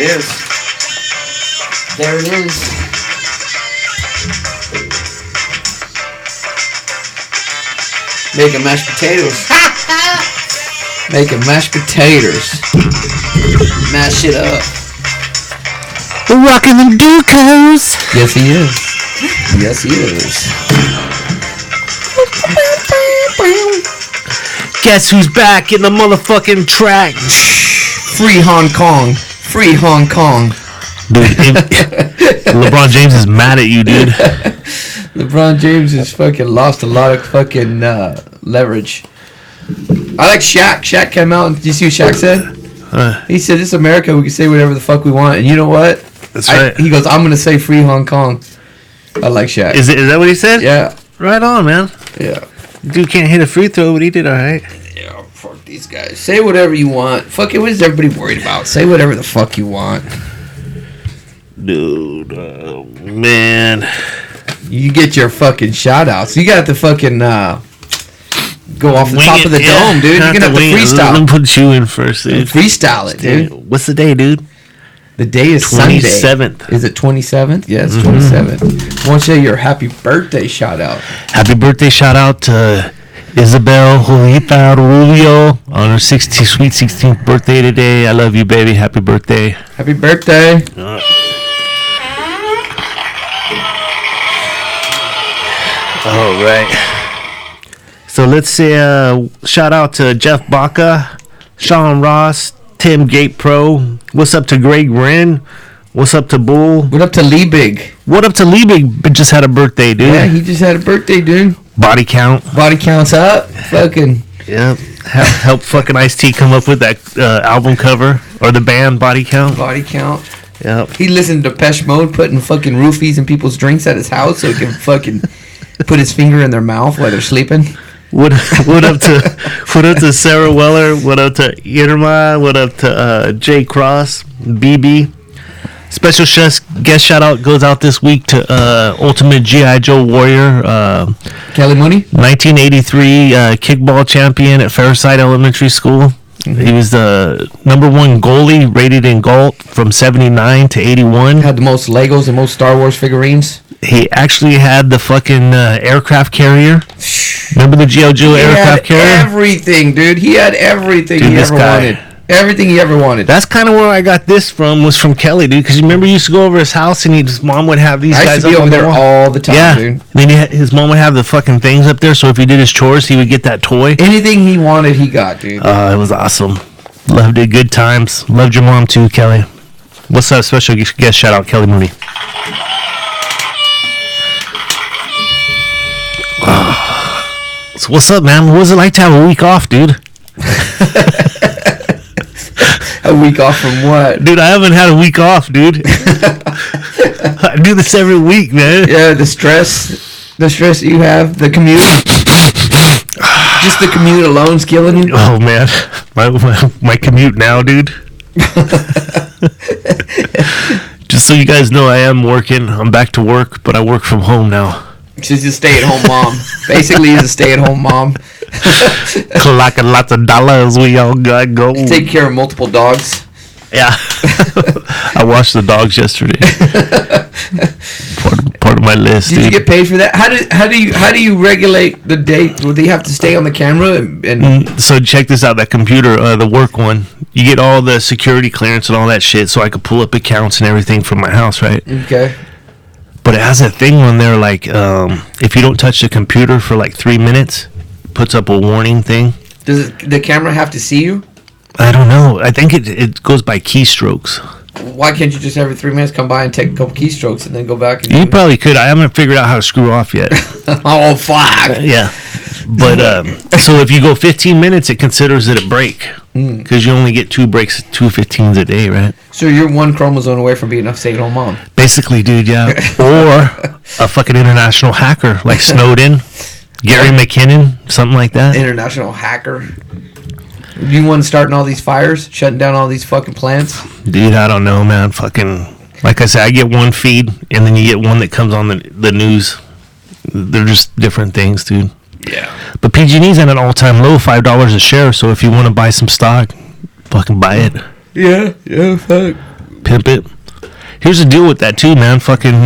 is. There it is. Making mashed potatoes. Making mashed potatoes. Mash it up. Rocking them Ducos. Yes, he is. Yes, he is. Guess who's back in the motherfucking track? Free Hong Kong. Free Hong Kong. Dude, LeBron James is mad at you, dude. LeBron James has fucking lost a lot of fucking leverage. I like Shaq. Shaq came out and did you see what Shaq said? He said, "This is America. We can say whatever the fuck we want." And you know what? That's right. He goes, "I'm gonna say free Hong Kong." I like Shaq. Is that what he said? Yeah. Right on, man. Yeah. Dude can't hit a free throw, but he did all right. Yeah. Fuck these guys. Say whatever you want. Fuck it. What is everybody worried about? Say whatever the fuck you want. Dude, man. You get your fucking shout outs. You got to fucking go off the top of the dome, dude. You're gonna have to freestyle. Let me put you in first, dude. Freestyle it, dude. What's the day, dude? The day is 27th. Sunday. Is it 27th? Yeah, it's 27th. I want to say your happy birthday shout out. Happy birthday shout out to Isabel Julieta Rubio on her sweet 16th birthday today. I love you, baby. Happy birthday. Happy birthday. All right. So let's say shout out to Jeff Baca, Sean Ross, Tim Gate Pro. What's up to Greg Wren? What's up to Bull? What up to Liebig? What up to Liebig? Just had a birthday, dude. Yeah, he just had a birthday, dude. Body count. Body count's up. Fucking. Yeah. Help fucking Ice-T come up with that album cover or the band Body Count. Body count. Yep. He listened to Depeche Mode putting fucking roofies in people's drinks at his house so he can fucking put his finger in their mouth while they're sleeping. What up to Sarah Weller? What up to Irma? What up to Jay Cross, BB? Special guest shout out goes out this week to Ultimate G.I. Joe Warrior, Kelly Mooney, 1983 kickball champion at Fairside Elementary School. Mm-hmm. He was the number one goalie rated in Galt from 79 to 81. Had the most Legos and most Star Wars figurines. He actually had the fucking aircraft carrier. Remember the G.I. Joe aircraft carrier? Everything, dude. He had everything he ever wanted. Everything he ever wanted. That's kind of where I got this from, was from Kelly, dude. Because you remember you used to go over his house and his mom would have these guys up on there all the time, dude. Then his mom would have the fucking things up there, so if he did his chores, he would get that toy. Anything he wanted, he got, dude. It was awesome. Loved it. Good times. Loved your mom, too, Kelly. What's up? Special guest shout out, Kelly Mooney. So what's up, man? What was it like to have a week off, dude? A week off from what? Dude, I haven't had a week off, dude. I do this every week, man. Yeah, the stress you have, the commute. Just the commute alone's killing you. Oh, man. My commute now, dude. Just so you guys know, I am working. I'm back to work, but I work from home now. She's a stay-at-home mom. Basically, he's a stay-at-home mom. Collecting lots of dollars, we all gotta go. Take care of multiple dogs. Yeah. I washed the dogs yesterday. part of my list. Did you get paid for that? How do you regulate the date? Do you have to stay on the camera? And so check this out. That computer, the work one, you get all the security clearance and all that shit, so I could pull up accounts and everything from my house, right? Okay. But it has a thing on there, like, if you don't touch the computer for like 3 minutes, puts up a warning thing. Does the camera have to see you? I don't know. I think it goes by keystrokes. Why can't you just every 3 minutes come by and take a couple keystrokes and then go back? And you probably could. I haven't figured out how to screw off yet. Oh, fuck. Yeah. But, so if you go 15 minutes, it considers it a break. Because you only get 2 breaks, 2 15s a day, right? So you're one chromosome away from being a stay-at-home mom. Basically, dude, yeah. Or a fucking international hacker like Snowden, Gary McKinnon, something like that. International hacker. Do you want to start all these fires, shutting down all these fucking plants? Dude, I don't know, man. Fucking, like I said, I get one feed, and then you get one that comes on the news. They're just different things, dude. Yeah. But PG&E's at an all-time low, $5 a share. So if you want to buy some stock, fucking buy it. Yeah, fuck. pimp it. Here's the deal with that too, man. Fucking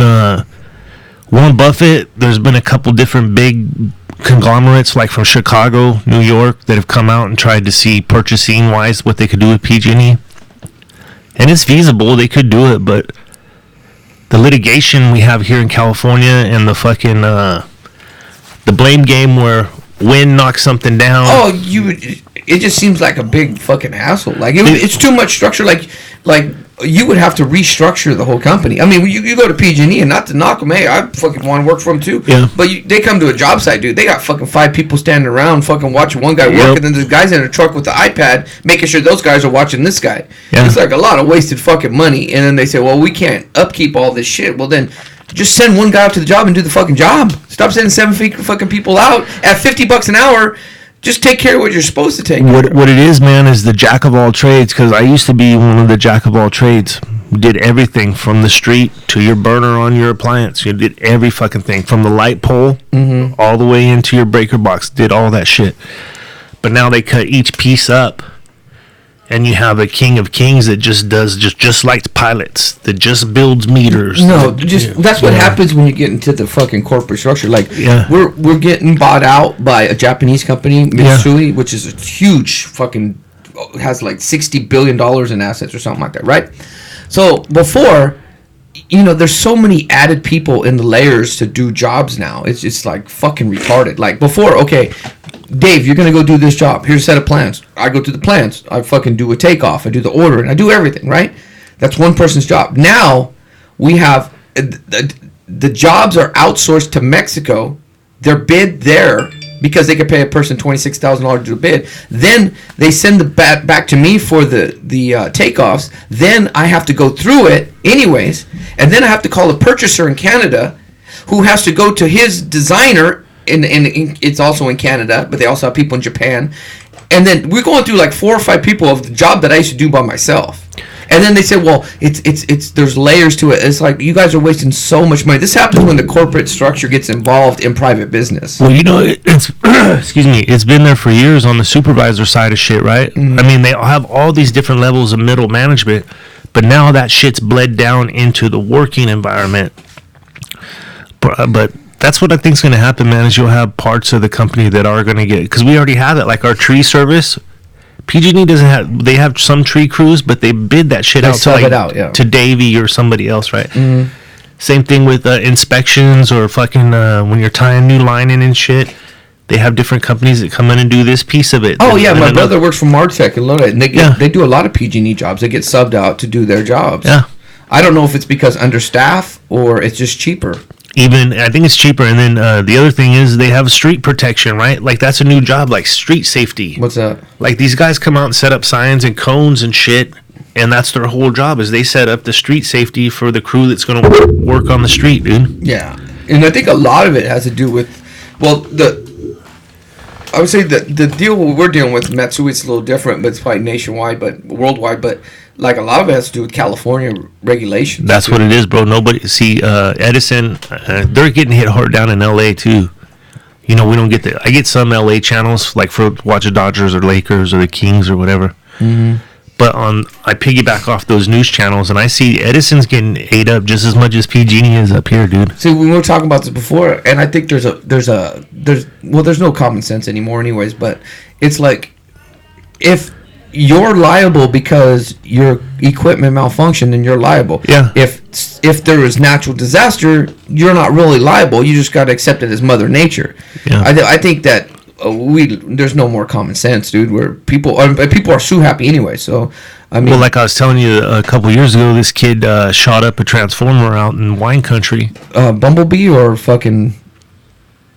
Warren Buffett. There's been a couple different big conglomerates like from Chicago, New York, that have come out and tried to see purchasing wise what they could do with PG&E. And it's feasible, they could do it, but the litigation we have here in California and the fucking the blame game where wind knocks something down. Oh, it just seems like a big fucking hassle. Like it's too much structure. Like you would have to restructure the whole company. I mean, you go to PG&E, and not to knock them, hey, I fucking want to work for them too. Yeah. But they come to a job site, dude. They got fucking 5 people standing around, fucking watching one guy work, and then there's guys in a truck with the iPad making sure those guys are watching this guy. Yeah. It's like a lot of wasted fucking money. And then they say, well, we can't upkeep all this shit. Well, then just send one guy out to the job and do the fucking job. Stop sending 7 fucking people out at $50 an hour. Just take care of what you're supposed to take care of. What it is, man, is the jack of all trades, because I used to be one of the jack of all trades. Did everything from the street to your burner on your appliance. You did every fucking thing from the light pole all the way into your breaker box. Did all that shit. But now they cut each piece up, and you have a king of kings that just does just like pilots, that just builds meters. No, that's what happens when you get into the fucking corporate structure. Like we're getting bought out by a Japanese company, Mitsui, which is a huge fucking, has like $60 billion in assets or something like that, right? So before, there's so many added people in the layers to do jobs now. It's just like fucking retarded. Like before, okay, Dave, you're going to go do this job. Here's a set of plans. I go through the plans. I fucking do a takeoff. I do the ordering. I do everything, right? That's one person's job. Now we have the jobs are outsourced to Mexico. They're bid there because they could pay a person $26,000 to do a bid. Then they send the back to me for the takeoffs. Then I have to go through it anyways. And then I have to call a purchaser in Canada who has to go to his designer. And it's also in Canada, but they also have people in Japan. And then we're going through like 4 or 5 people of the job that I used to do by myself. And then they said, well, it's there's layers to it. It's like, you guys are wasting so much money. This happens when the corporate structure gets involved in private business. Well, it's excuse me, it's been there for years on the supervisor side of shit, right? I mean, they have all these different levels of middle management, but now that shit's bled down into the working environment. But that's what I think is going to happen, man, is you'll have parts of the company that are going to get, because we already have it, like our tree service. PG&E doesn't have, they have some tree crews, but they bid that shit out to Davey or somebody else, right? Mm-hmm. Same thing with inspections or fucking when you're tying new line in and shit. They have different companies that come in and do this piece of it. Oh, yeah, my brother works for Martech in Lodi, and they do a lot of PG&E jobs. They get subbed out to do their jobs. Yeah. I don't know if it's because understaffed or it's just cheaper. I think it's cheaper. And then the other thing is they have street protection, right? Like that's a new job, like street safety. What's that? Like these guys come out and set up signs and cones and shit, and that's their whole job, is they set up the street safety for the crew that's going to work on the street, dude. Yeah. And I think a lot of it has to do with, well, I would say the deal we're dealing with, Matsui, it's a little different, but it's probably nationwide, but worldwide, but like a lot of it has to do with California regulations. That's what it is, bro. Nobody see Edison. They're getting hit hard down in LA too. We don't get the. I get some LA channels like for watch the Dodgers or Lakers or the Kings or whatever. Mm-hmm. But I piggyback off those news channels and I see Edison's getting ate up just as much as PG&E is up here, dude. See, we were talking about this before, and I think there's no common sense anymore, anyways. But it's like if you're liable because your equipment malfunctioned, then you're liable. Yeah. If there is natural disaster, you're not really liable. You just got to accept it as Mother Nature. Yeah. I think that there's no more common sense, dude. Where people are so happy anyway. So I mean, well, like I was telling you a couple years ago, this kid shot up a transformer out in wine country. Bumblebee or fucking?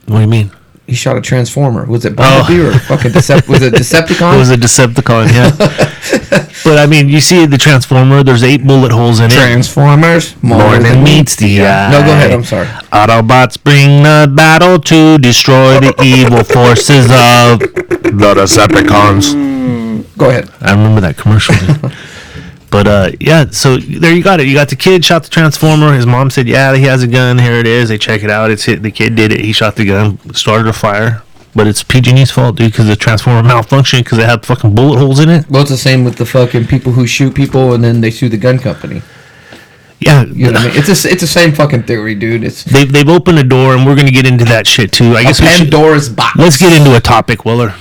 What do you mean? He shot a transformer. Was it Bumblebee or fucking was it Decepticon? It was a Decepticon, yeah. But I mean, you see the transformer. There's 8 bullet holes in Transformers, it. More than meets the eye. No, go ahead. I'm sorry. Autobots bring the battle to destroy the evil forces of the Decepticons. Go ahead. I remember that commercial. But yeah, so there you got it. You got the kid shot the transformer. His mom said, "Yeah, he has a gun. Here it is." They check it out. It's hit. The kid did it. He shot the gun, started a fire. But it's PG&E's fault, dude, because the transformer malfunctioned because they had fucking bullet holes in it. Well, it's the same with the fucking people who shoot people and then they sue the gun company. Yeah, you know what I mean. It's the same fucking theory, dude. They've opened a door, and we're gonna get into that shit too. I guess Pandora's box. Let's get into a topic, Weller.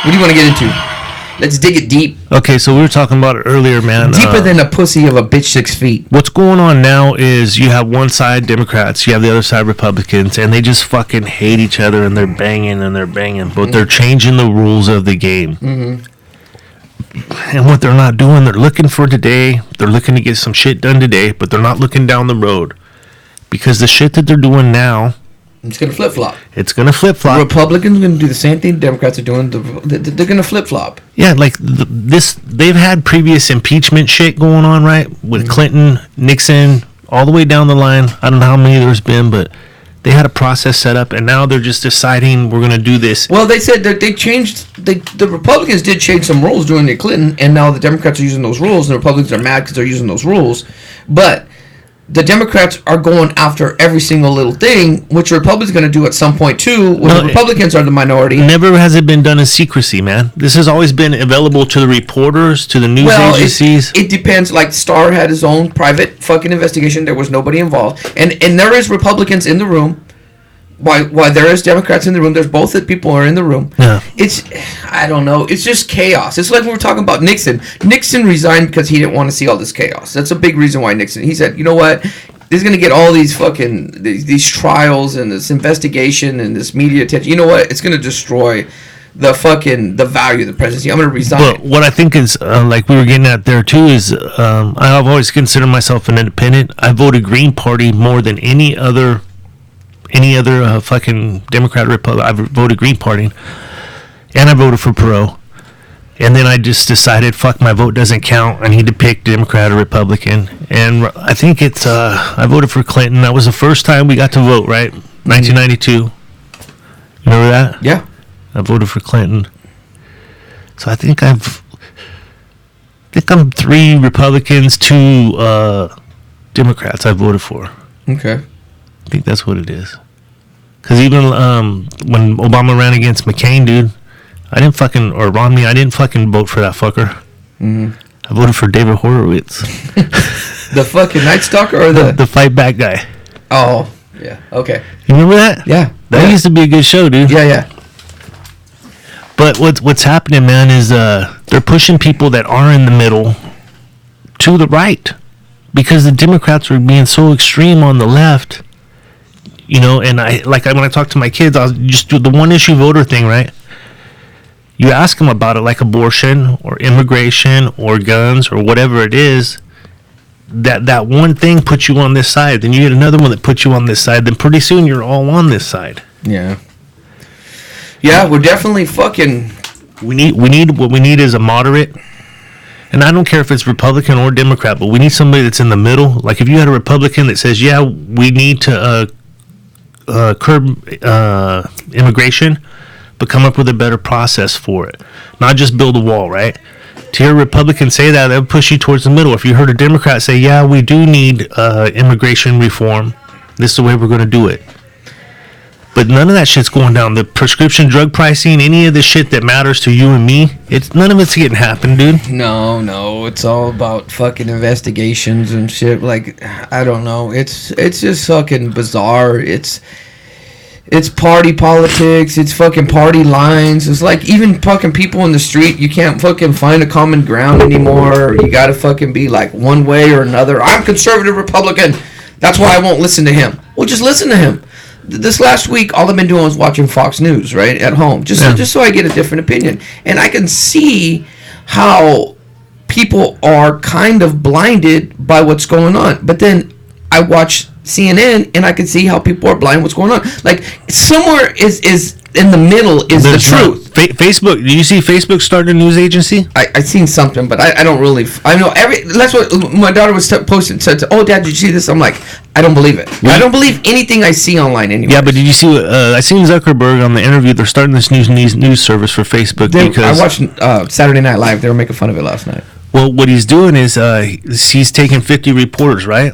What do you want to get into? Let's dig it deep. Okay, so we were talking about it earlier, man. Deeper than a pussy of a bitch 6 feet. What's going on now is you have one side Democrats, you have the other side Republicans, and they just fucking hate each other, and they're banging, but they're changing the rules of the game. Mm-hmm. And what they're not doing, they're looking for today. They're looking to get some shit done today, but they're not looking down the road. Because the shit that they're doing now... It's going to flip-flop. It's going to flip-flop. The Republicans are going to do the same thing Democrats are doing. They're going to flip-flop. Yeah, like they've had previous impeachment shit going on, right? With Clinton, Nixon, all the way down the line. I don't know how many there's been, but they had a process set up, and now they're just deciding we're going to do this. Well, they said that they changed... The Republicans did change some rules during the Clinton, and now the Democrats are using those rules, and the Republicans are mad because they're using those rules. But... the Democrats are going after every single little thing, which the Republicans are going to do at some point too, when the Republicans are the minority. Never has it been done in secrecy, man. This has always been available to the reporters, to the news agencies. It depends. Like, Starr had his own private fucking investigation. There was nobody involved. And there is Republicans in the room. Why there is Democrats in the room. There's both the people are in the room. Yeah. I don't know. It's just chaos. It's like we were talking about Nixon. Nixon resigned because he didn't want to see all this chaos. That's a big reason why Nixon. He said, you know what? This is going to get all these fucking these trials and this investigation and this media attention. You know what? It's going to destroy the value of the presidency. I'm going to resign. But what I think is like we were getting at there too is I've always considered myself an independent. I voted Green Party more than any other fucking Democrat or Republican. I voted Green Party, and I voted for Perot. And then I just decided, fuck, my vote doesn't count. I need to pick Democrat or Republican. And I think it's, I voted for Clinton. That was the first time we got to vote, right? 1992. Remember that? Yeah. I voted for Clinton. So I think I'm 3 Republicans, 2 Democrats I voted for. Okay. I think that's what it is. Because even when Obama ran against McCain, dude, or Romney, I didn't fucking vote for that fucker. Mm-hmm. I voted for David Horowitz. The fucking Night Stalker or the fight back guy. Oh, yeah. Okay. You remember that? Yeah. That used to be a good show, dude. Yeah. But what's happening, man, is they're pushing people that are in the middle to the right. Because the Democrats are being so extreme on the left. You know, and when I talk to my kids, I'll just do the one issue voter thing, right? You ask them about it, like abortion or immigration or guns or whatever it is. That one thing puts you on this side, then you get another one that puts you on this side. Then pretty soon you're all on this side. Yeah. Yeah, we're definitely fucking. What we need is a moderate. And I don't care if it's Republican or Democrat, but we need somebody that's in the middle. Like if you had a Republican that says, yeah, we need to curb immigration, but come up with a better process for it. Not just build a wall, right? To hear a Republican say that, they'll push you towards the middle. If you heard a Democrat say, yeah, we do need immigration reform, this is the way we're going to do it. But none of that shit's going down. The prescription drug pricing, any of the shit that matters to you and me, none of it's getting happen, dude. No, it's all about fucking investigations and shit. Like, I don't know. It's just fucking bizarre. It's party politics. It's fucking party lines. It's like even fucking people in the street, you can't fucking find a common ground anymore. You gotta fucking be like one way or another. I'm conservative Republican. That's why I won't listen to him. Well, just listen to him. This last week, all I've been doing was watching Fox News, right, at home, just so I get a different opinion. And I can see how people are kind of blinded by what's going on. But then I watch CNN, and I can see how people are blind what's going on. Like, somewhere is in the middle is the truth. Facebook, do you see Facebook starting a news agency? I seen something, but I don't really. I know that's what my daughter was posting. Said, "Oh, Dad, did you see this?" I'm like, I don't believe it. I don't believe anything I see online anymore. Yeah, but did you see? I seen Zuckerberg on the interview. They're starting this news service for Facebook because I watched Saturday Night Live. They were making fun of it last night. Well, what he's doing is he's taking 50 reporters, right?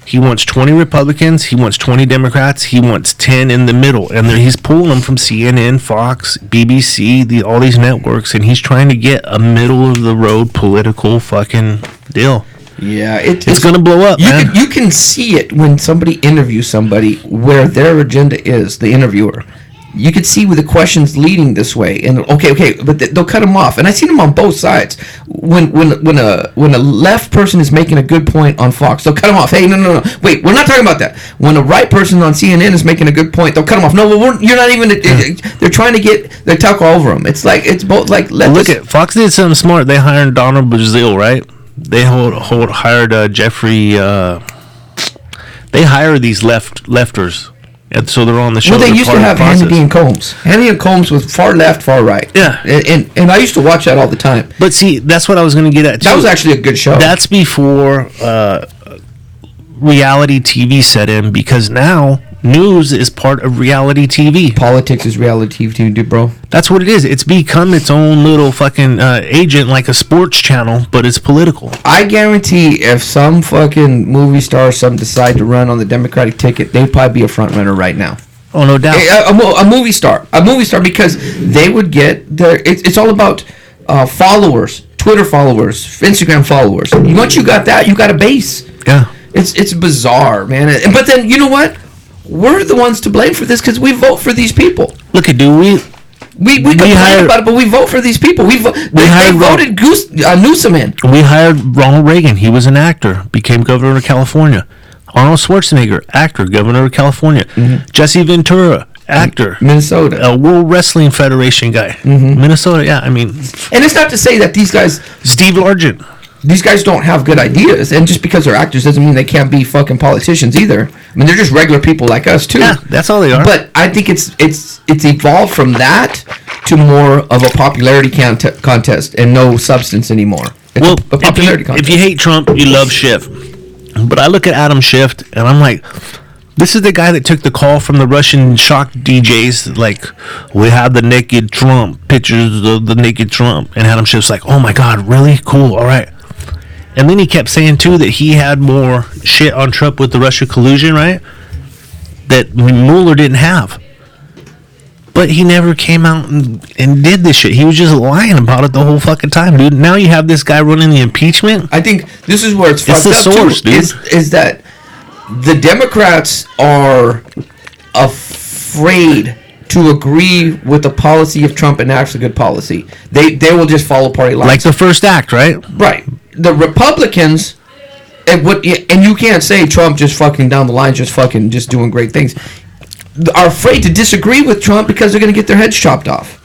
He wants 20 Republicans. He wants 20 Democrats. He wants 10 in the middle. And he's pulling them from CNN, Fox, BBC, all these networks, and he's trying to get a middle-of-the-road political fucking deal. Yeah, it's going to blow up, man. You can see it when somebody interviews somebody where their agenda is, the interviewer. You could see with the questions leading this way, and okay, but they'll cut them off. And I've seen them on both sides. When a left person is making a good point on Fox, they'll cut them off. Hey, no, wait, we're not talking about that. When a right person on CNN is making a good point, they'll cut them off. No, you're not even. They're trying to get they talk over them. It's like it's both like. Look at Fox did something smart. They hired Donald Brazil, right? They hired Jeffrey. They hire these lefters. And so they're on the show. Well, they used to have Hannity and Combs. Hannity and Combs was far left, far right. Yeah. And I used to watch that all the time. But see, that's what I was going to get at, too. That was actually a good show. That's before reality TV set in, because now news is part of reality TV. Politics is reality TV, bro. That's what it is. It's become its own little fucking agent, like a sports channel, but it's political. I guarantee if some fucking movie star or something decide to run on the Democratic ticket, they'd probably be a front runner right now. Oh, no doubt. A movie star, because they would get their. It's all about followers, Twitter followers, Instagram followers. Once you got that, you got a base. Yeah. It's bizarre, man. But then you know what? We're the ones to blame for this because we vote for these people. Look at we complain about it, but we vote for these people. They voted Newsom in. We hired Ronald Reagan. He was an actor, became governor of California. Arnold Schwarzenegger, actor, governor of California. Mm-hmm. Jesse Ventura, actor, Minnesota, a World Wrestling Federation guy, mm-hmm. Minnesota. Yeah, I mean, and it's not to say that these guys, Steve Largent. These guys don't have good ideas, and just because they're actors doesn't mean they can't be fucking politicians either. I mean, they're just regular people like us too. Yeah, that's all they are. But I think it's evolved from that to more of a popularity contest and no substance anymore. It's a popularity contest. If you hate Trump, you love Schiff. But I look at Adam Schiff, and I'm like, this is the guy that took the call from the Russian shock DJs, like, we have the naked Trump, pictures of the naked Trump. And Adam Schiff's like, oh my God, really? Cool, all right. And then he kept saying, too, that he had more shit on Trump with the Russia collusion, right? That Mueller didn't have. But he never came out and did this shit. He was just lying about it the whole fucking time, dude. Now you have this guy running the impeachment. I think this is where it's fucked up, source, too, dude. Is that the Democrats are afraid to agree with the policy of Trump and actually good policy. They will just follow party lines. Like the first act, right? Right. The Republicans, and you can't say Trump just fucking down the line, just doing great things, are afraid to disagree with Trump because they're going to get their heads chopped off.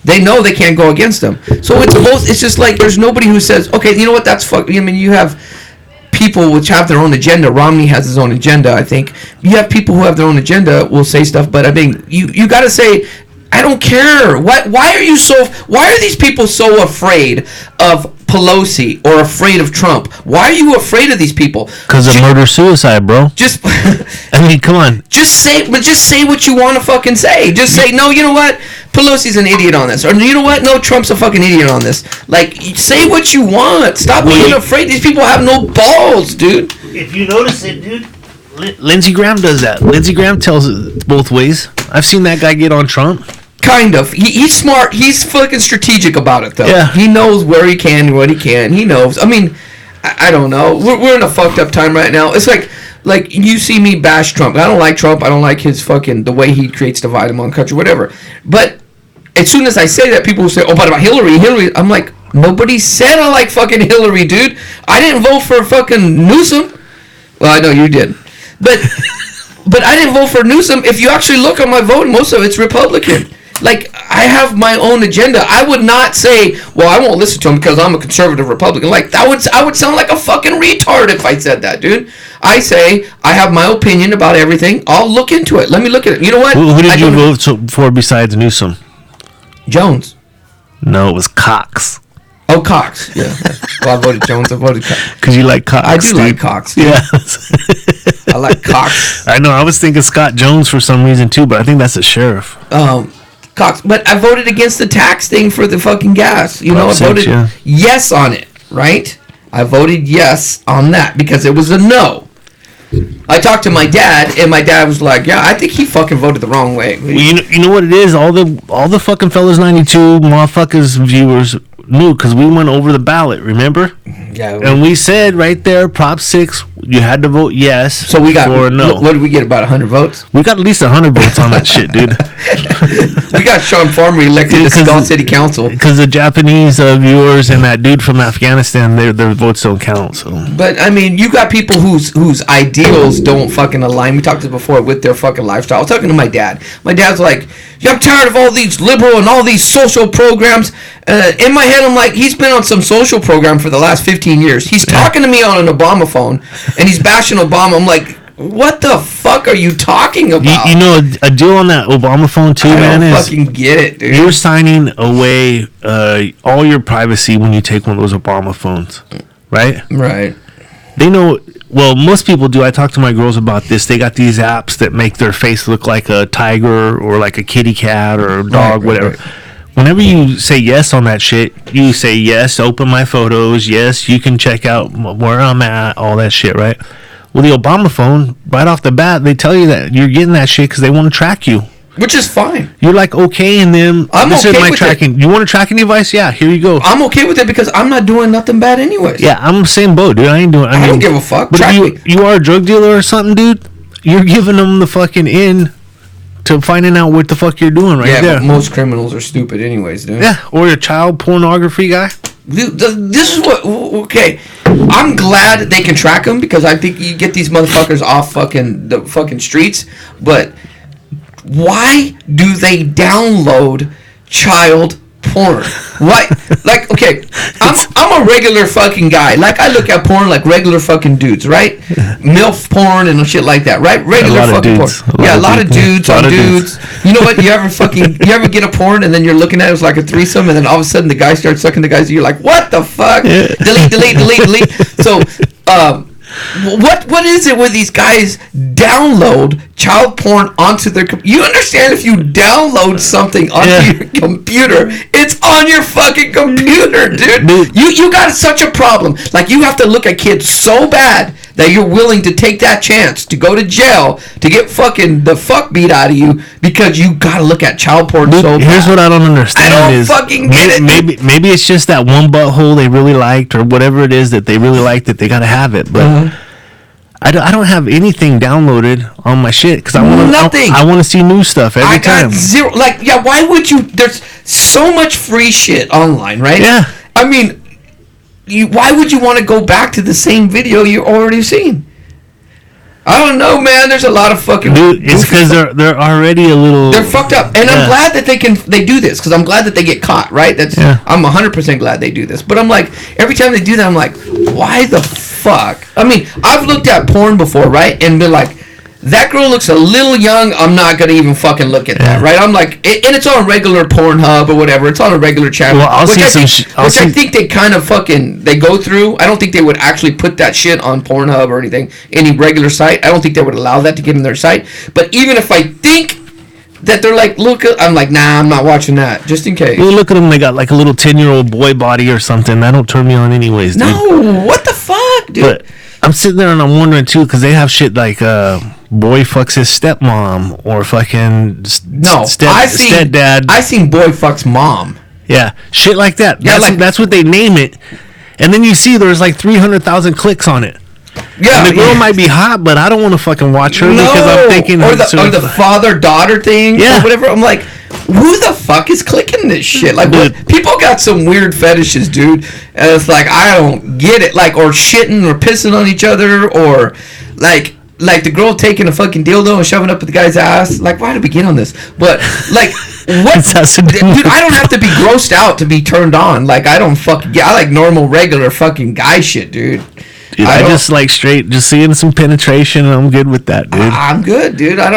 They know they can't go against him. So it's just like there's nobody who says, okay, you know what, that's fuck. I mean, you have people which have their own agenda. Romney has his own agenda, I think. You have people who have their own agenda will say stuff, but I mean, you got to say, I don't care. Why are these people so afraid of Pelosi or afraid of Trump? Why are you afraid of these people? Because of murder-suicide, bro. I mean, come on. Just say what you want to fucking say. Just say, no, you know what? Pelosi's an idiot on this. Or, you know what? No, Trump's a fucking idiot on this. Like, say what you want. Stop being afraid. These people have no balls, dude. If you notice it, dude, Lindsey Graham does that. Lindsey Graham tells it both ways. I've seen that guy get on Trump. Kind of. He's smart. He's fucking strategic about it, though. Yeah. He knows where he can and what he can. He knows. I mean, I don't know. We're in a fucked up time right now. It's like you see me bash Trump. I don't like Trump. I don't like his fucking, the way he creates divide among the country, whatever. But as soon as I say that, people will say, oh, but about Hillary. I'm like, nobody said I like fucking Hillary, dude. I didn't vote for fucking Newsom. Well, I know you did. But I didn't vote for Newsom. If you actually look at my vote, most of it's Republican. Like, I have my own agenda. I would not say, well, I won't listen to him because I'm a conservative Republican. Like, I would sound like a fucking retard if I said that, dude. I say, I have my opinion about everything. I'll look into it. Let me look at it. You know what? Who did you vote for besides Newsom? Jones. No, it was Cox. Oh, Cox. Yeah. Well, I voted Jones. I voted Cox. Because you like Cox. I do like Cox. Dude. Yeah. I like Cox. I know. I was thinking Scott Jones for some reason, too, but I think that's the sheriff. Cox, but I voted against the tax thing for the fucking gas. You know, I voted yes on it, right? I voted yes on that because it was a no. I talked to my dad, and my dad was like, "Yeah, I think he fucking voted the wrong way." Well, you know what it is? All the fucking fellas 92 mafakas viewers knew because we went over the ballot. Remember? Yeah. And we said right there, Prop 6, you had to vote yes. So we got or no. What did we get? About 100 votes. We got at least 100 votes on that shit, dude. We got Sean Farmer elected to Skull City Council because the Japanese viewers and that dude from Afghanistan, their votes don't count. So, but I mean, you got people whose ideals don't fucking align. We talked to this before with their fucking lifestyle. I was talking to my dad. My dad's like, "Yeah, I'm tired of all these liberal and all these social programs." In my head, I'm like, he's been on some social program for the last 15 years. He's talking to me on an Obama phone, and he's bashing Obama. I'm like, what the fuck are you talking about? You know, a deal on that Obama phone too, man. I don't fucking get it, dude. You're signing away all your privacy when you take one of those Obama phones, right? Right. They know. Well, most people do. I talk to my girls about this. They got these apps that make their face look like a tiger or like a kitty cat or a dog, whatever. Right. Whenever you say yes on that shit, you say yes, open my photos, yes, you can check out where I'm at, all that shit, right? Well, the Obama phone, right off the bat, they tell you that you're getting that shit because they want to track you. Which is fine. You're like, okay, and then this is my tracking. You want a tracking device? Yeah, here you go. I'm okay with it because I'm not doing nothing bad anyways. Yeah, I'm the same boat, dude. I don't give a fuck. But if you are a drug dealer or something, dude, you're giving them the fucking in to finding out what the fuck you're doing right there. Yeah, but most criminals are stupid anyways, dude. Yeah, or a child pornography guy. Dude, this is what... Okay, I'm glad they can track them because I think you get these motherfuckers off the fucking streets, but why do they download child porn? Why? Like, okay, I'm a regular fucking guy. Like, I look at porn like regular fucking dudes, right? MILF porn and shit like that, right? Regular fucking porn. Yeah, a lot of dudes on dudes. You know what? You ever get a porn and then you're looking at it, it's like a threesome, and then all of a sudden the guy starts sucking the guys, and you're like, what the fuck? Yeah. Delete. So, what is it where these guys download child porn onto their computer? You understand if you download something onto your computer, it's on your fucking computer, dude. You got such a problem. Like, you have to look at kids so bad that you're willing to take that chance to go to jail to get fucking the fuck beat out of you because you gotta look at child porn so bad. Here's what I don't understand. I don't fucking get it. Maybe it's just that one butthole they really liked or whatever it is that they really liked that they gotta have it. But I don't have anything downloaded on my shit because I want to see new stuff every time. I got zero. Like, yeah, why would you? There's so much free shit online, right? Yeah. I mean, why would you want to go back to the same video you already seen? I don't know, man. There's a lot of fucking... Dude, it's because they're already a little... They're fucked up. And I'm glad that they do this, because I'm glad that they get caught, right? I'm 100% glad they do this. But I'm like, every time they do that, I'm like, why the fuck? I mean, I've looked at porn before, right? And been like, that girl looks a little young. I'm not going to even fucking look at that, right? I'm like... And it's on a regular Pornhub or whatever. It's on a regular channel. Well, I think they kind of fucking... They go through. I don't think they would actually put that shit on Pornhub or anything. Any regular site. I don't think they would allow that to get in their site. But even if I think that they're like, look... I'm like, nah, I'm not watching that. Just in case. Well, look at them. They got like a little 10-year-old boy body or something. That don't turn me on anyways, dude. No, what the fuck, dude? But I'm sitting there and I'm wondering, too, because they have shit like... boy fucks his stepmom or fucking stepdad. I seen boy fucks mom. Yeah, shit like that. Yeah, that's what they name it. And then you see there's like 300,000 clicks on it. Yeah, and the girl might be hot, but I don't want to fucking watch her because I'm thinking... Or the father-daughter thing or whatever. I'm like, who the fuck is clicking this shit? Like, people got some weird fetishes, dude. And it's like, I don't get it. Like, or shitting or pissing on each other or like the girl taking a fucking dildo and shoving up at the guy's ass. Like, why did we get on this? But, like, what? Dude, I don't have to be grossed out to be turned on. Like, I don't fucking... I like normal, regular fucking guy shit, dude. Dude, I just like straight, just seeing some penetration, and I'm good with that, dude. I'm good, dude. I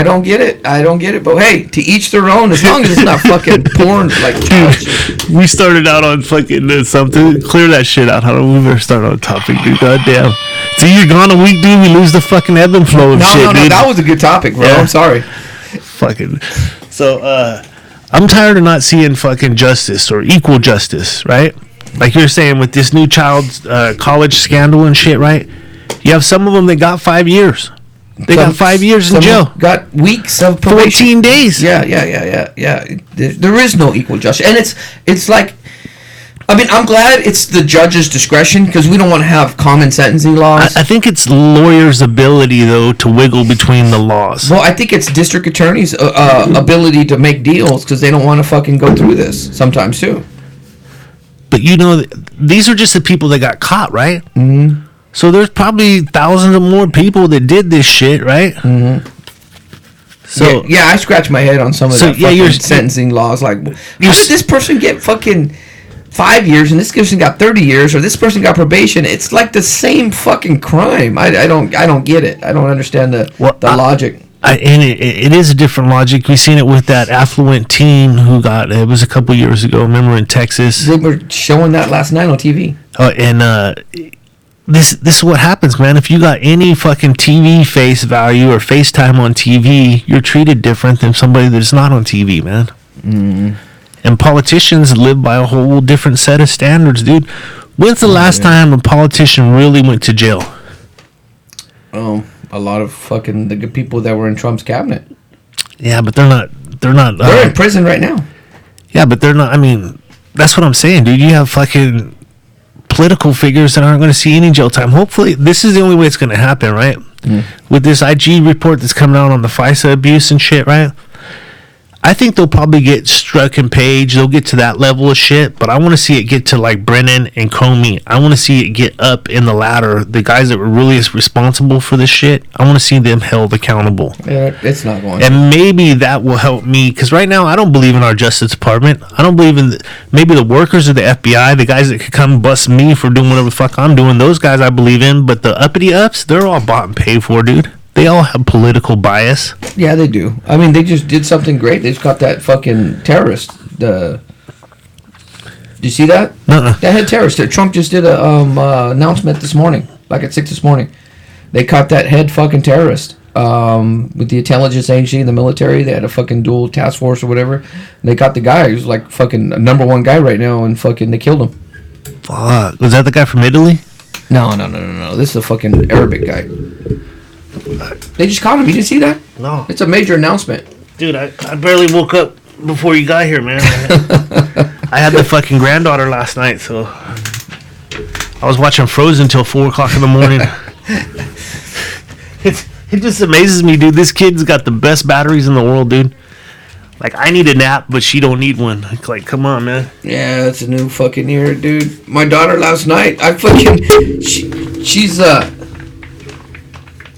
don't get it. I don't get it. But hey, to each their own. As long as it's not fucking porn, like child shit. We started out on fucking something. Clear that shit out. How do we ever start on a topic, dude? Goddamn. So you're gone a week, dude. We lose the fucking ebb and flow of shit, dude. No, that was a good topic, bro. Yeah. I'm sorry. Fucking. So, I'm tired of not seeing fucking justice or equal justice, right? Like you're saying with this new child's college scandal and shit, right? You have some of them that got 5 years. They got 5 years in jail. Got weeks of probation. 14 days. Yeah. There is no equal justice, and it's like, I mean, I'm glad it's the judge's discretion because we don't want to have common sentencing laws. I think it's lawyers' ability though to wiggle between the laws. Well, I think it's district attorneys' ability to make deals because they don't want to fucking go through this sometimes too. But you know, these are just the people that got caught, right? Mm-hmm. So there's probably thousands of more people that did this shit, right? Mm-hmm. So yeah, I scratch my head on some of the fucking sentencing laws. Like, how did this person get fucking 5 years and this person got 30 years, or this person got probation? It's like the same fucking crime. I don't get it. I don't understand the logic. And it is a different logic. We've seen it with that affluent teen who got, it was a couple years ago, remember, in Texas. They were showing that last night on TV. This is what happens, man. If you got any fucking TV face value or FaceTime on TV, you're treated different than somebody that's not on TV, man. Mm-hmm. And politicians live by a whole different set of standards, dude. When's the last time a politician really went to jail? A lot of fucking the good people that were in Trump's cabinet. Yeah, but they're not. They're in prison right now. Yeah, but they're not. I mean, that's what I'm saying, dude. You have fucking political figures that aren't going to see any jail time. Hopefully, this is the only way it's going to happen, right? With this IG report that's coming out on the FISA abuse and shit, right? I think they'll probably get Strzok and Page. They'll get to that level of shit, but I want to see it get to like Brennan and Comey. I want to see it get up in the ladder. The guys that were really responsible for this shit, I want to see them held accountable. Yeah, it's not going. And maybe that will help me, because right now I don't believe in our Justice Department. I don't believe in maybe the workers of the FBI, the guys that could come bust me for doing whatever the fuck I'm doing. Those guys I believe in, but the uppity ups, they're all bought and paid for, dude. They all have political bias. Yeah, they do. I mean, they just did something great. They just caught that fucking terrorist. Did you see that? Uh-uh. That head terrorist. Trump just did a announcement this morning, like at 6 this morning. They caught that head fucking terrorist with the intelligence agency and the military. They had a fucking dual task force or whatever. And they caught the guy who's like fucking number one guy right now, and fucking they killed him. Fuck. Was that the guy from Italy? No. This is a fucking Arabic guy. They just caught him. You didn't see that? No. It's a major announcement. Dude, I barely woke up before you got here, man. I had the fucking granddaughter last night, so I was watching Frozen till 4 o'clock in the morning. It just amazes me, dude. This kid's got the best batteries in the world, dude. Like, I need a nap, but she don't need one. Like, come on, man. Yeah, it's a new fucking year, dude. My daughter last night, she's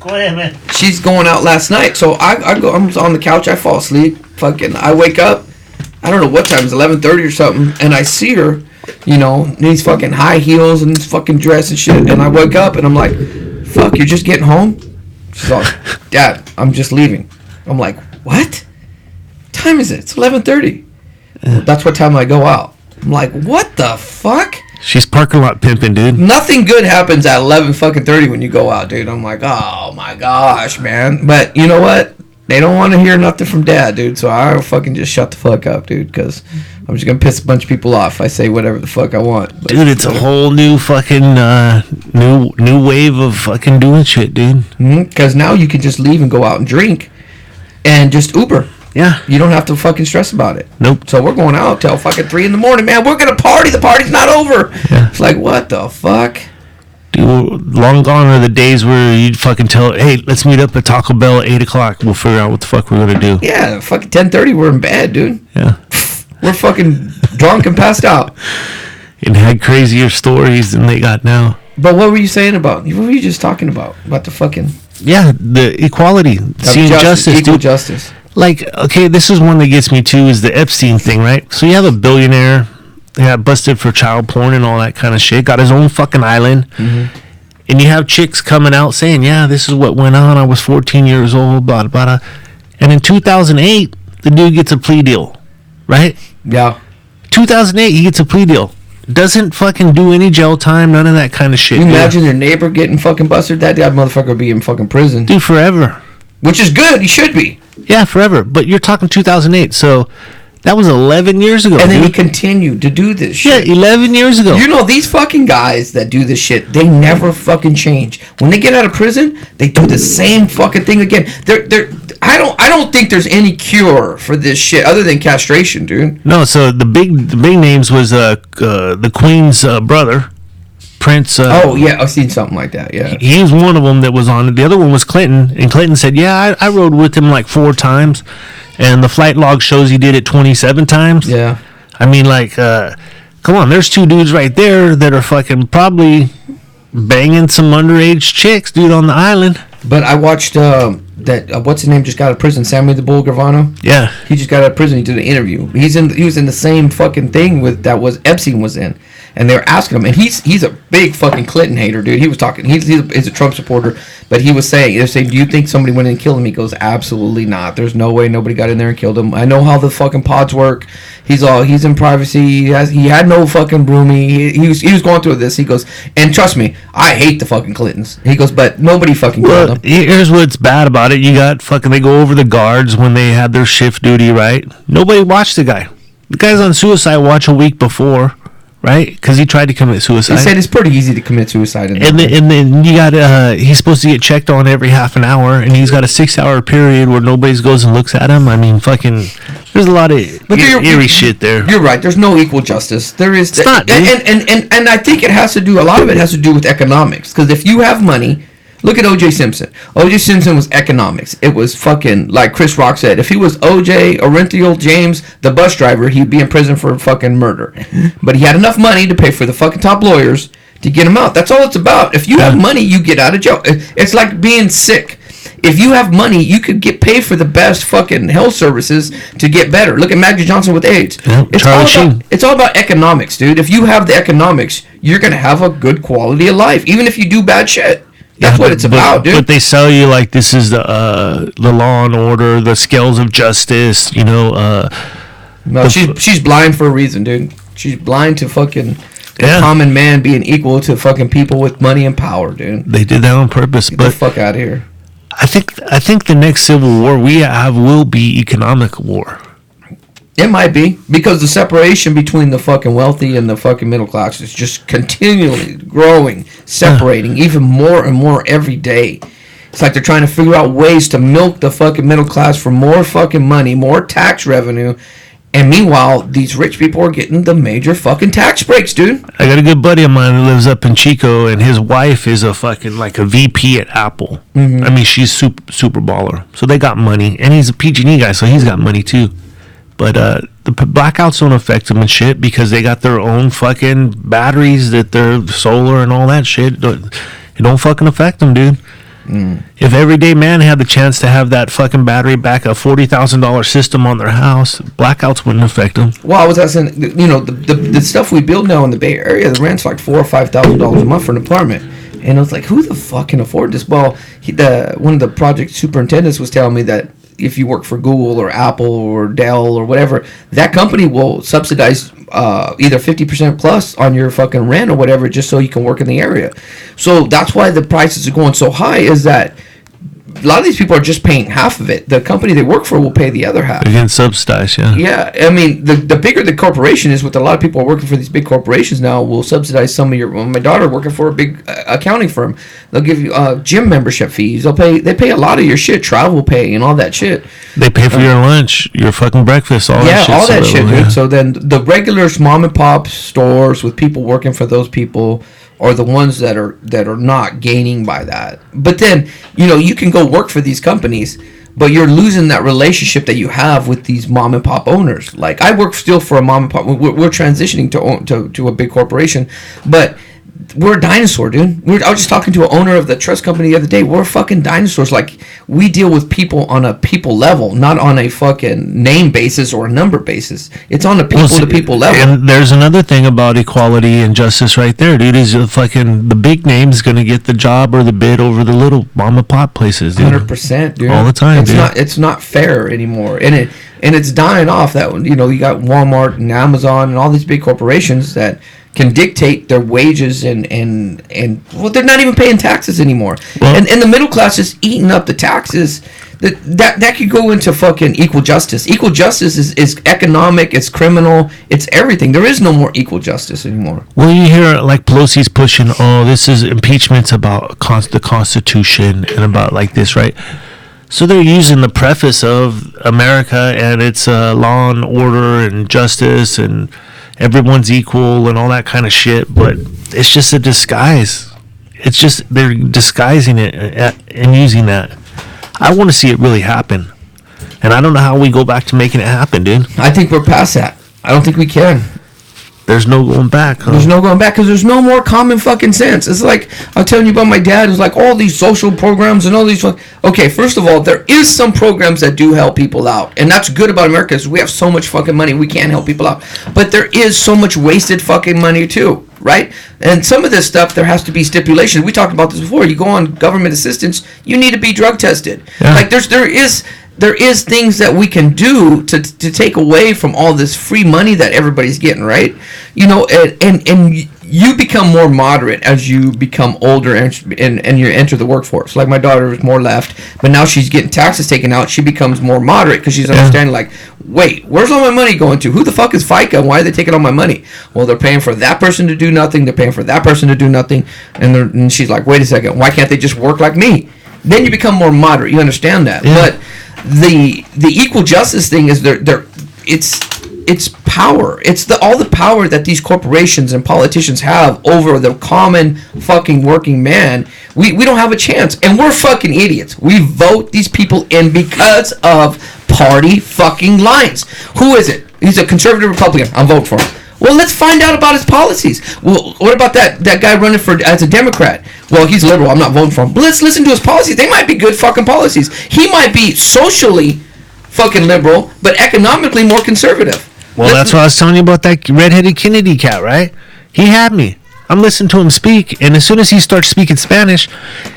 Go ahead, man. She's going out last night, so I'm on the couch. I fall asleep. Fucking, I wake up. I don't know what time. It's 11:30 or something, and I see her, you know, in these fucking high heels and this fucking dress and shit. And I wake up and I'm like, "Fuck, you're just getting home?" She's like, "Dad, I'm just leaving." I'm like, "What? What time is it?" It's 11:30. That's what time I go out. I'm like, "What the fuck?" She's parking lot pimping, dude. Nothing good happens at 11:30 when you go out, dude. I'm like, oh my gosh, man. But you know what? They don't want to hear nothing from Dad, dude. So I fucking just shut the fuck up, dude. Because I'm just gonna piss a bunch of people off. I say whatever the fuck I want. But, dude, it's a whole new fucking new wave of fucking doing shit, dude. Because now you can just leave and go out and drink, and just Uber. Yeah. You don't have to fucking stress about it. Nope. So we're going out till fucking 3 in the morning, man. We're gonna party. The party's not over. Yeah. It's like, what the fuck? Dude, long gone are the days where you'd fucking tell, hey, let's meet up at Taco Bell at 8 o'clock. We'll figure out what the fuck we're gonna do. Yeah, fucking 10:30, we're in bed, dude. Yeah. We're fucking drunk and passed out. And had crazier stories than they got now. But what were you saying about? What were you just talking about? About the fucking... Yeah, the equality. Seeing justice, equal dude. justice. Like, okay, this is one that gets me too, is the Epstein thing, right? So you have a billionaire, got busted for child porn and all that kind of shit, got his own fucking island, and you have chicks coming out saying, yeah, this is what went on, I was 14 years old, blah, blah, blah. And in 2008, the dude gets a plea deal, right? Yeah. 2008, he gets a plea deal. Doesn't fucking do any jail time, none of that kind of shit. You imagine your neighbor getting fucking busted? That guy motherfucker would be in fucking prison. Dude, forever. Which is good, he should be. Yeah, forever. But you're talking 2008, so That was 11 years ago. And then he continued to do this shit. Yeah, 11 years ago. You know, these fucking guys that do this shit, they never fucking change. When they get out of prison, they do the same fucking thing again. I don't think there's any cure for this shit other than castration, dude. No, so the big names was the Queen's brother, Prince. Oh yeah, I've seen something like that. Yeah, he was one of them that was on it. The other one was Clinton, and Clinton said, "Yeah, I rode with him like 4 times." And the flight log shows he did it 27 times. Yeah. I mean, like, come on, there's 2 dudes right there that are fucking probably banging some underage chicks, dude, on the island. But I watched that what's his name just got out of prison, Sammy the Bull Gravano. Yeah. He just got out of prison. He did an interview. He was in the same fucking thing that was Epstein was in. And they were asking him, and he's a big fucking Clinton hater, dude. He was talking, he's a Trump supporter, but he was saying, they're saying, do you think somebody went in and killed him? He goes, absolutely not. There's no way nobody got in there and killed him. I know how the fucking pods work. He's in privacy. He had no fucking roomie. He was going through this. He goes, and trust me, I hate the fucking Clintons. He goes, but nobody fucking killed him. Here's what's bad about it. You got fucking, they go over the guards when they had their shift duty, right? Nobody watched the guy. The guy's on suicide watch a week before. Right? Because he tried to commit suicide. He said it's pretty easy to commit suicide. And then you got, he's supposed to get checked on every half an hour, and he's got a 6-hour period where nobody goes and looks at him. I mean, fucking, there's a lot of eerie shit there. You're right. There's no equal justice. There is. It's not, and I think a lot of it has to do with economics. Because if you have money, look at O.J. Simpson. O.J. Simpson was economics. It was fucking, like Chris Rock said, if he was O.J. Orenthal James, the bus driver, he'd be in prison for fucking murder. But he had enough money to pay for the fucking top lawyers to get him out. That's all it's about. If you have money, you get out of jail. It's like being sick. If you have money, you could get paid for the best fucking health services to get better. Look at Magic Johnson with AIDS. Yeah, it's all about economics, dude. If you have the economics, you're going to have a good quality of life, even if you do bad shit. That's what it's about, dude. But they sell you like this is the law and order, the scales of justice, you know. No, she's blind for a reason, dude. She's blind to fucking the common man being equal to fucking people with money and power, dude. They did that on purpose. Get the fuck out of here. I think the next civil war we have will be economic war. It might be, because the separation between the fucking wealthy and the fucking middle class is just continually growing, separating even more and more every day. It's like they're trying to figure out ways to milk the fucking middle class for more fucking money, more tax revenue, and meanwhile, these rich people are getting the major fucking tax breaks, dude. I got a good buddy of mine who lives up in Chico, and his wife is a fucking like a VP at Apple. Mm-hmm. I mean, she's super baller, so they got money, and he's a PG&E guy, so he's got money too. But the blackouts don't affect them and shit because they got their own fucking batteries that they're solar and all that shit. It don't fucking affect them, dude. Mm. If everyday man had the chance to have that fucking battery back, a $40,000 system on their house, blackouts wouldn't affect them. Well, I was asking, you know, the stuff we build now in the Bay Area, the rent's like $4,000 or $5,000 a month for an apartment. And I was like, who the fuck can afford this? Well, one of the project superintendents was telling me that if you work for Google or Apple or Dell or whatever, that company will subsidize either 50% plus on your fucking rent or whatever, just so you can work in the area. So that's why the prices are going so high, is that a lot of these people are just paying half of it. The company they work for will pay the other half. They're getting subsidized, yeah. Yeah, I mean, the bigger the corporation is, with a lot of people working for these big corporations now, will subsidize some of your. Well, my daughter working for a big accounting firm, they'll give you gym membership fees. They pay a lot of your shit, travel pay, and all that shit. They pay for your lunch, your fucking breakfast, all that shit. Yeah, all that shit, dude. So then the regular mom and pop stores with people working for those people are the ones that are not gaining by that. But then, you know, you can go work for these companies, but you're losing that relationship that you have with these mom and pop owners. Like, I work still for a mom and pop. We're transitioning to a big corporation, but we're a dinosaur, dude. I was just talking to an owner of the trust company the other day. We're fucking dinosaurs. Like, we deal with people on a people level, not on a fucking name basis or a number basis. It's on a people-to-people level. And there's another thing about equality and justice right there, dude. Is the big name's going to get the job or the bid over the little mom and pop places, dude. 100%, dude. All the time, dude. It's not fair anymore, and it's dying off. That, you know, you got Walmart and Amazon and all these big corporations that can dictate their wages and well, they're not even paying taxes anymore. Well, and the middle class is eating up the taxes. That could go into fucking equal justice. Equal justice is economic, it's criminal, it's everything. There is no more equal justice anymore. Well, you hear like Pelosi's pushing, this is impeachment's about the Constitution and about like this, right? So they're using the preface of America and its law and order and justice and everyone's equal and all that kind of shit, but it's just a disguise. It's just they're disguising it and using that. I want to see it really happen, and I don't know how we go back to making it happen, dude. I think we're past that. I don't think we can. There's no going back, huh? There's no going back because there's no more common fucking sense. It's like, I was telling you about my dad. It was like all these social programs and all these... Okay, first of all, there is some programs that do help people out. And that's good about America is we have so much fucking money, we can't help people out. But there is so much wasted fucking money too, right? And some of this stuff, there has to be stipulations. We talked about this before. You go on government assistance, you need to be drug tested. Yeah. Like there is things that we can do to take away from all this free money that everybody's getting, right? You know, and you become more moderate as you become older and you enter the workforce. Like my daughter was more left, but now she's getting taxes taken out. She becomes more moderate because she's understanding like, wait, where's all my money going to? Who the fuck is FICA? Why are they taking all my money? Well, they're paying for that person to do nothing. They're paying for that person to do nothing. And she's like, wait a second, why can't they just work like me? Then you become more moderate. You understand that. Yeah. But the equal justice thing is it's power. It's all the power that these corporations and politicians have over the common fucking working man. We don't have a chance, and we're fucking idiots. We vote these people in because of party fucking lines. Who is it? He's a conservative Republican. I'm voting for him. Well, let's find out about his policies. Well, what about that guy running as a Democrat? Well, he's liberal. I'm not voting for him. But let's listen to his policies. They might be good fucking policies. He might be socially fucking liberal, but economically more conservative. Well, that's what I was telling you about that redheaded Kennedy cat, right? He had me. I'm listening to him speak, and as soon as he starts speaking Spanish,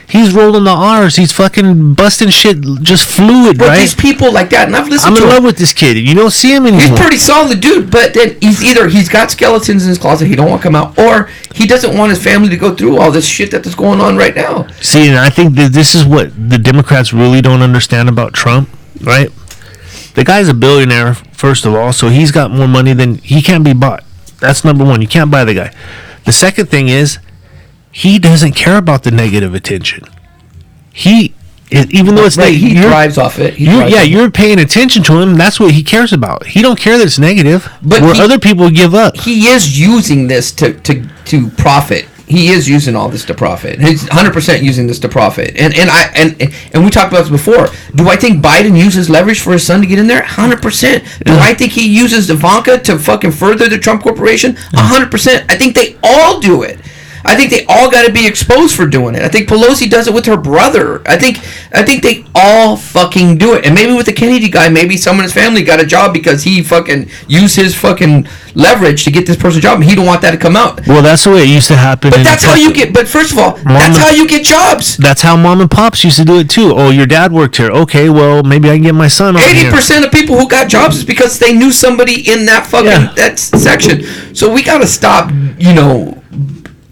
he's rolling the R's. He's fucking busting shit just fluid, but right? These people like that, and I've listened to him. I'm in love with this kid. You don't see him anymore. He's pretty solid dude, but then he's got skeletons in his closet he don't want to come out, or he doesn't want his family to go through all this shit that's going on right now. See, and I think that this is what the Democrats really don't understand about Trump, right? The guy's a billionaire, first of all, so he's got more money than he can't be bought. That's number one. You can't buy the guy. The second thing is, he doesn't care about the negative attention. Even though it's he thrives off it. You're paying attention to him. That's what he cares about. He don't care that it's negative, but other people give up. He is using this to profit. He is using all this to profit. He's 100% using this to profit. And we talked about this before. Do I think Biden uses leverage for his son to get in there? 100%. Do I think he uses Ivanka to fucking further the Trump Corporation? 100%. I think they all do it. I think they all got to be exposed for doing it. I think Pelosi does it with her brother. I think they all fucking do it. And maybe with the Kennedy guy, maybe someone in his family got a job because he fucking used his fucking leverage to get this person a job, and he don't want that to come out. Well, that's the way it used to happen. But that's how you get. But first of all, that's how you get jobs. That's how mom and pops used to do it too. Oh, your dad worked here. Okay, well maybe I can get my son. 80% of people who got jobs is because they knew somebody in that fucking that section. So we got to stop. You know.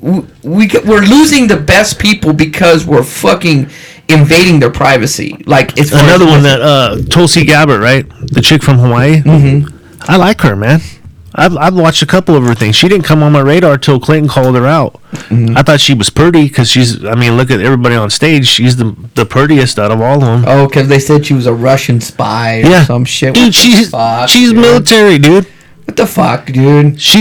We're losing the best people because we're fucking invading their privacy. Like it's another one that Tulsi Gabbard, right? The chick from Hawaii. Mm-hmm. I like her, man. I've watched a couple of her things. She didn't come on my radar till Clinton called her out. Mm-hmm. I thought she was pretty because look at everybody on stage. She's the prettiest out of all of them. Oh, because they said she was a Russian spy or some shit. Dude, she's military, dude. What the fuck, dude? She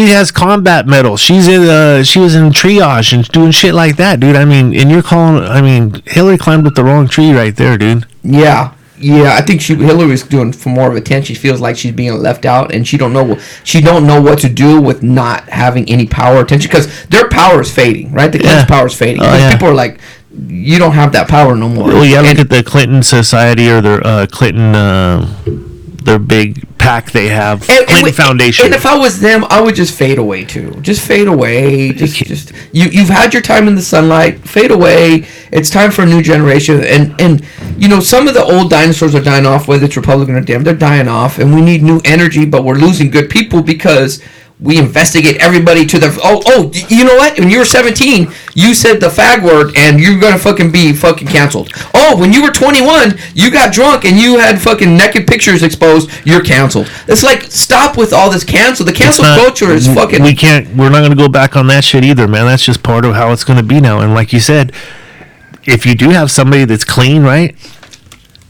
has combat medals. She was in triage and doing shit like that, dude. I mean, and you're calling. Hillary climbed up the wrong tree right there, dude. Yeah. I think Hillary's doing for more of attention. She feels like she's being left out, and she don't know what to do with not having any power or attention because their power is fading, right? The Clintons' power is fading. People are like, you don't have that power no more. Well, look at the Clinton Society or their Clinton. Their big pack they have, Clinton Foundation. And if I was them, I would just fade away too. Just fade away. Just you've had your time in the sunlight. Fade away. It's time for a new generation. And you know, some of the old dinosaurs are dying off, whether it's Republican or Dem. They're dying off, and we need new energy. But we're losing good people because we investigate everybody to the... Oh, you know what? When you were 17, you said the fag word, and you're going to fucking be fucking canceled. Oh, when you were 21, you got drunk, and you had fucking naked pictures exposed, you're canceled. It's like, stop with all this cancel. The cancel culture is fucking... We're not going to go back on that shit either, man. That's just part of how it's going to be now. And like you said, if you do have somebody that's clean, right?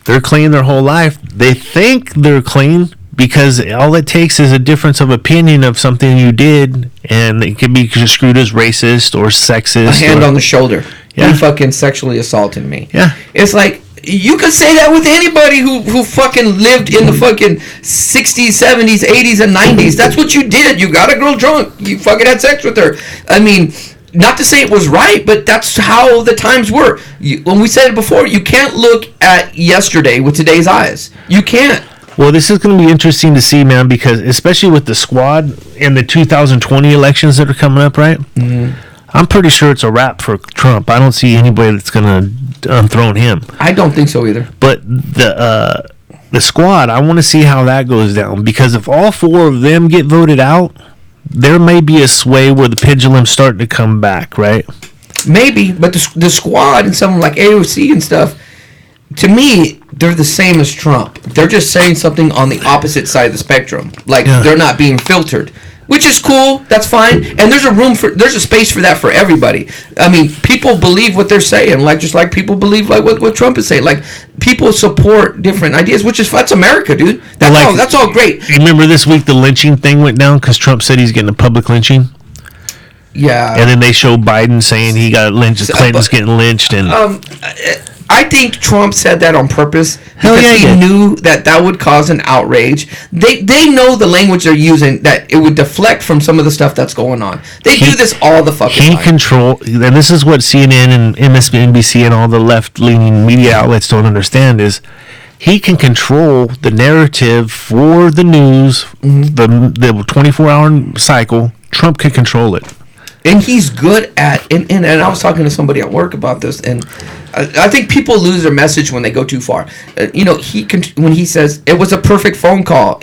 They're clean their whole life. They think they're clean, because all it takes is a difference of opinion of something you did, and it can be screwed as racist or sexist. A hand on the shoulder. Yeah. You fucking sexually assaulted me. Yeah. It's like, you could say that with anybody who fucking lived in the fucking 60s, 70s, 80s, and 90s. That's what you did. You got a girl drunk. You fucking had sex with her. I mean, not to say it was right, but that's how the times were. When we said it before, you can't look at yesterday with today's eyes. You can't. Well, this is going to be interesting to see, man, because especially with the squad and the 2020 elections that are coming up, right? Mm-hmm. I'm pretty sure it's a wrap for Trump. I don't see anybody that's going to unthrone him. I don't think so either. But the squad, I want to see how that goes down, because if all four of them get voted out, there may be a sway where the pendulum's starting to come back, right? Maybe, but the squad and someone like AOC and stuff, to me, they're the same as Trump. They're just saying something on the opposite side of the spectrum. Like, they're not being filtered, which is cool. That's fine. And there's a space for that for everybody. I mean, people believe what they're saying, like just like people believe like what Trump is saying. Like, people support different ideas, that's America, dude. That's all great. You remember this week the lynching thing went down because Trump said he's getting a public lynching? Yeah. And then they show Biden saying he got lynched, Clinton's getting lynched, and I think Trump said that on purpose because he knew that would cause an outrage. They know the language they're using, that it would deflect from some of the stuff that's going on. They do this all the fucking time. And this is what CNN and MSNBC and all the left-leaning media outlets don't understand, is he can control the narrative for the news, the 24-hour cycle. Trump can control it. And he's good at, and I was talking to somebody at work about this, and I think people lose their message when they go too far. When he says, it was a perfect phone call,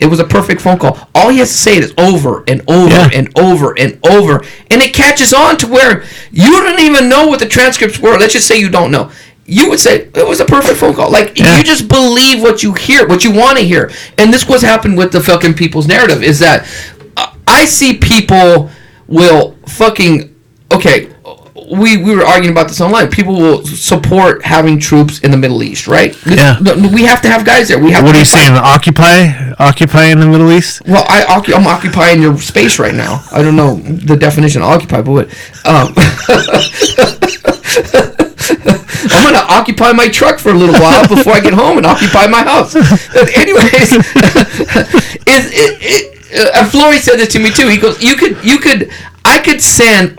all he has to say is over and over and over and over, and it catches on to where you don't even know what the transcripts were. Let's just say you don't know. You would say, it was a perfect phone call. Like, you just believe what you hear, what you want to hear. And this was happened with the fucking people's narrative, is that I see people will fucking... Okay, we were arguing about this online. People will support having troops in the Middle East, right? We have to have guys there. What are you saying? Occupy in the Middle East? Well, I'm occupying your space right now. I don't know the definition of occupy, but what? I'm going to occupy my truck for a little while before I get home and occupy my house. But anyways, Flory said this to me too. He goes, I could send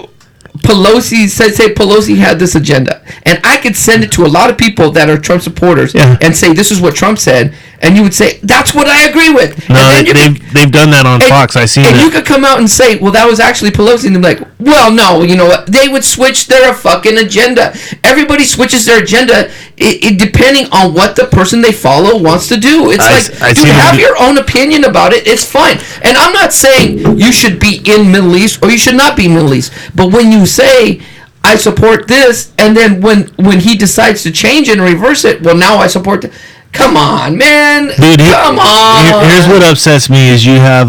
Pelosi, say Pelosi had this agenda, and I could send it to a lot of people that are Trump supporters and say, this is what Trump said, and you would say, that's what I agree with. No, they've done that on Fox. I seen it. And you could come out and say, well, that was actually Pelosi, and they'd be like, well, no, you know what? They would switch their fucking agenda. Everybody switches their agenda depending on what the person they follow wants to do. It's have your own opinion about it. It's fine. And I'm not saying you should be in Middle East or you should not be Middle East. But when you say, I support this, and then when he decides to change it and reverse it, well, now I support it. Come on, man. Dude, come on. Here's what upsets me is you have...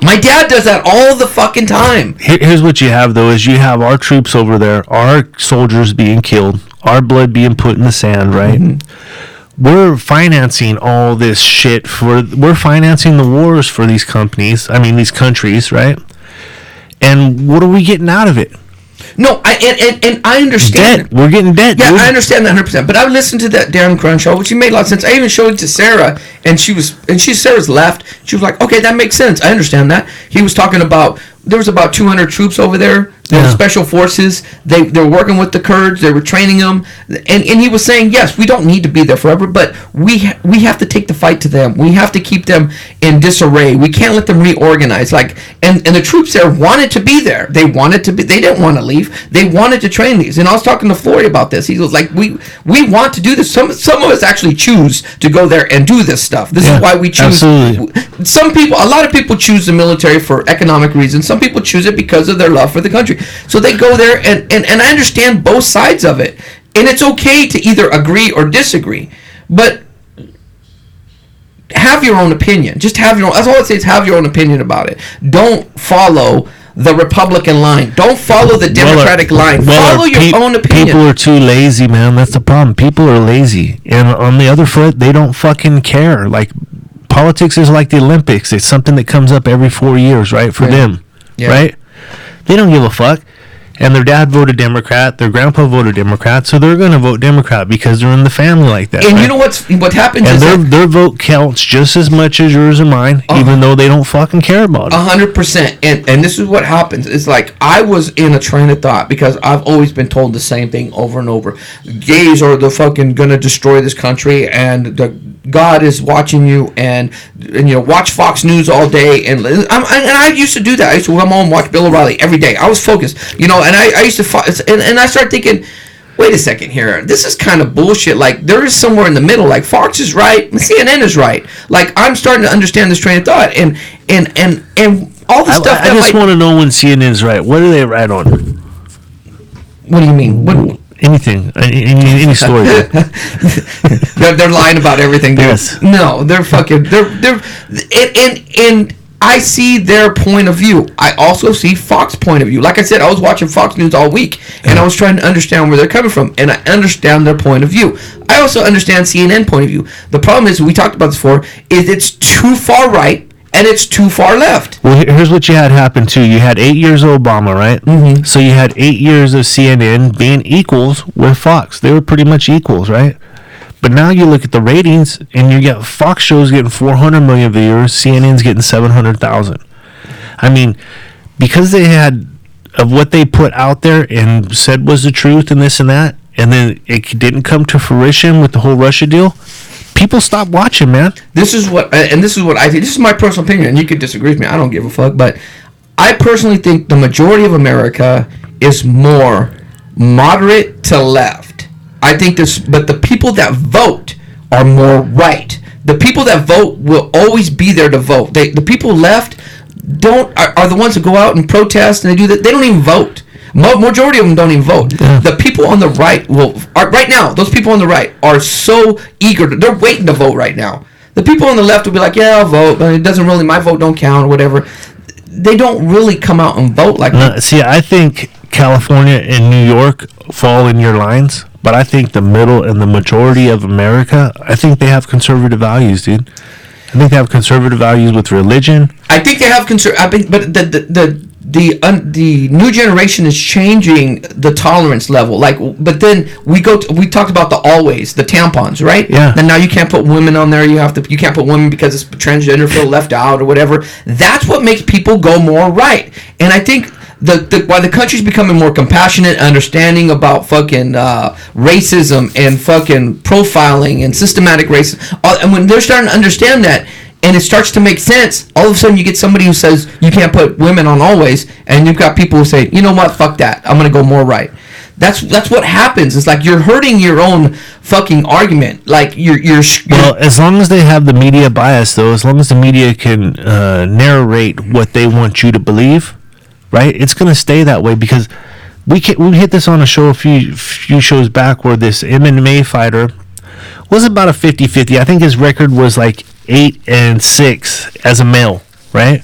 my dad does that all the fucking time. Here's what you have, though, is you have our troops over there, our soldiers being killed, our blood being put in the sand, right? Mm-hmm. We're financing all this shit. We're financing the wars for these companies, these countries, right? And what are we getting out of it? No, I understand. Debt. We're getting debt. Yeah, dude. I understand that 100%. But I listened to that Darren Crenshaw, which made a lot of sense. I even showed it to Sarah, and Sarah's left. She was like, "Okay, that makes sense. I understand that." He was talking about there was about 200 troops over there They're special forces. They're working with the Kurds. They were training them, and he was saying, yes, we don't need to be there forever, but we have to take the fight to them. We have to keep them in disarray. We can't let them reorganize. And the troops there wanted to be there. They wanted to be. They didn't want to leave. They wanted to train these. And I was talking to Flory about this. He was like, we want to do this. Some of us actually choose to go there and do this stuff. This is why we choose. Absolutely. A lot of people choose the military for economic reasons. Some people choose it because of their love for the country. So they go there, and I understand both sides of it. And it's okay to either agree or disagree. But have your own opinion. Just have your own. That's all it says, have your own opinion about it. Don't follow the Republican line. Don't follow the Democratic line. Follow your own opinion. People are too lazy, man. That's the problem. People are lazy. And on the other foot, they don't fucking care. Like, politics is like the Olympics. It's something that comes up every 4 years, right? For them, right? They don't give a fuck. And their dad voted Democrat, their grandpa voted Democrat, so they're going to vote Democrat because they're in the family like that. And you know what happens is their vote counts just as much as yours and mine, even though they don't fucking care about it. 100%. And this is what happens. It's like I was in a train of thought because I've always been told the same thing over and over. Gays are the fucking going to destroy this country, and God is watching you, and watch Fox News all day. And I used to do that. I used to come home and watch Bill O'Reilly every day. I was focused, and I used to, and I started thinking, wait a second here, this is kind of bullshit. Like, there is somewhere in the middle. Like, Fox is right, CNN is right. Like, I'm starting to understand this train of thought, and all the stuff. I just want to know when CNN is right. What are they right on? What do you mean? What? Anything, any story. They're lying about everything. Yes. No, they're fucking. And I see their point of view. I also see Fox point of view. Like I said, I was watching Fox News all week, and I was trying to understand where they're coming from, and I understand their point of view. I also understand CNN point of view. The problem is, we talked about this before, is it's too far right, and it's too far left. Well, here's what you had happen too. You had 8 years of Obama, right? Mm-hmm. So you had 8 years of CNN being equals with Fox. They were pretty much equals, right? But now you look at the ratings, and you get Fox shows getting 400 million viewers, CNN's getting 700,000. I mean, because they had of what they put out there and said was the truth and this and that, and then it didn't come to fruition with the whole Russia deal. People stop watching, man. This is what I think. This is my personal opinion, and you could disagree with me. I don't give a fuck, but I personally think the majority of America is more moderate to left. I think this, but the people that vote are more right. The people that vote will always be there to vote. The people left are the ones that go out and protest, and they do that. They don't even vote. Majority of them don't even vote. Yeah. The people on the right right now. Those people on the right are so eager. They're waiting to vote right now. The people on the left will be like, "Yeah, I'll vote, but it doesn't really. My vote don't count or whatever." They don't really come out and vote like that. See, I think California and New York fall in your lines, but I think the middle and the majority of America, I think they have conservative values, dude. I think they have conservative values with religion. I think they have but the new generation is changing the tolerance level. But then we talked about the tampons, right? Yeah. And now you can't put women on there. You can't put women because it's transgender, feel left out or whatever. That's what makes people go more right. And I think why the country's becoming more compassionate, understanding about fucking racism and fucking profiling and systematic racism, and when they're starting to understand that, and it starts to make sense, all of a sudden you get somebody who says you can't put women on always, and you've got people who say, you know what, fuck that, I'm gonna go more right. That's what happens. It's like you're hurting your own fucking argument. Like you're well, as long as they have the media bias, though, as long as the media can narrate what they want you to believe, right? It's gonna stay that way, because we hit this on a show a few shows back where this MMA fighter was about a 50-50. I think his record was like 8-6 as a male, right?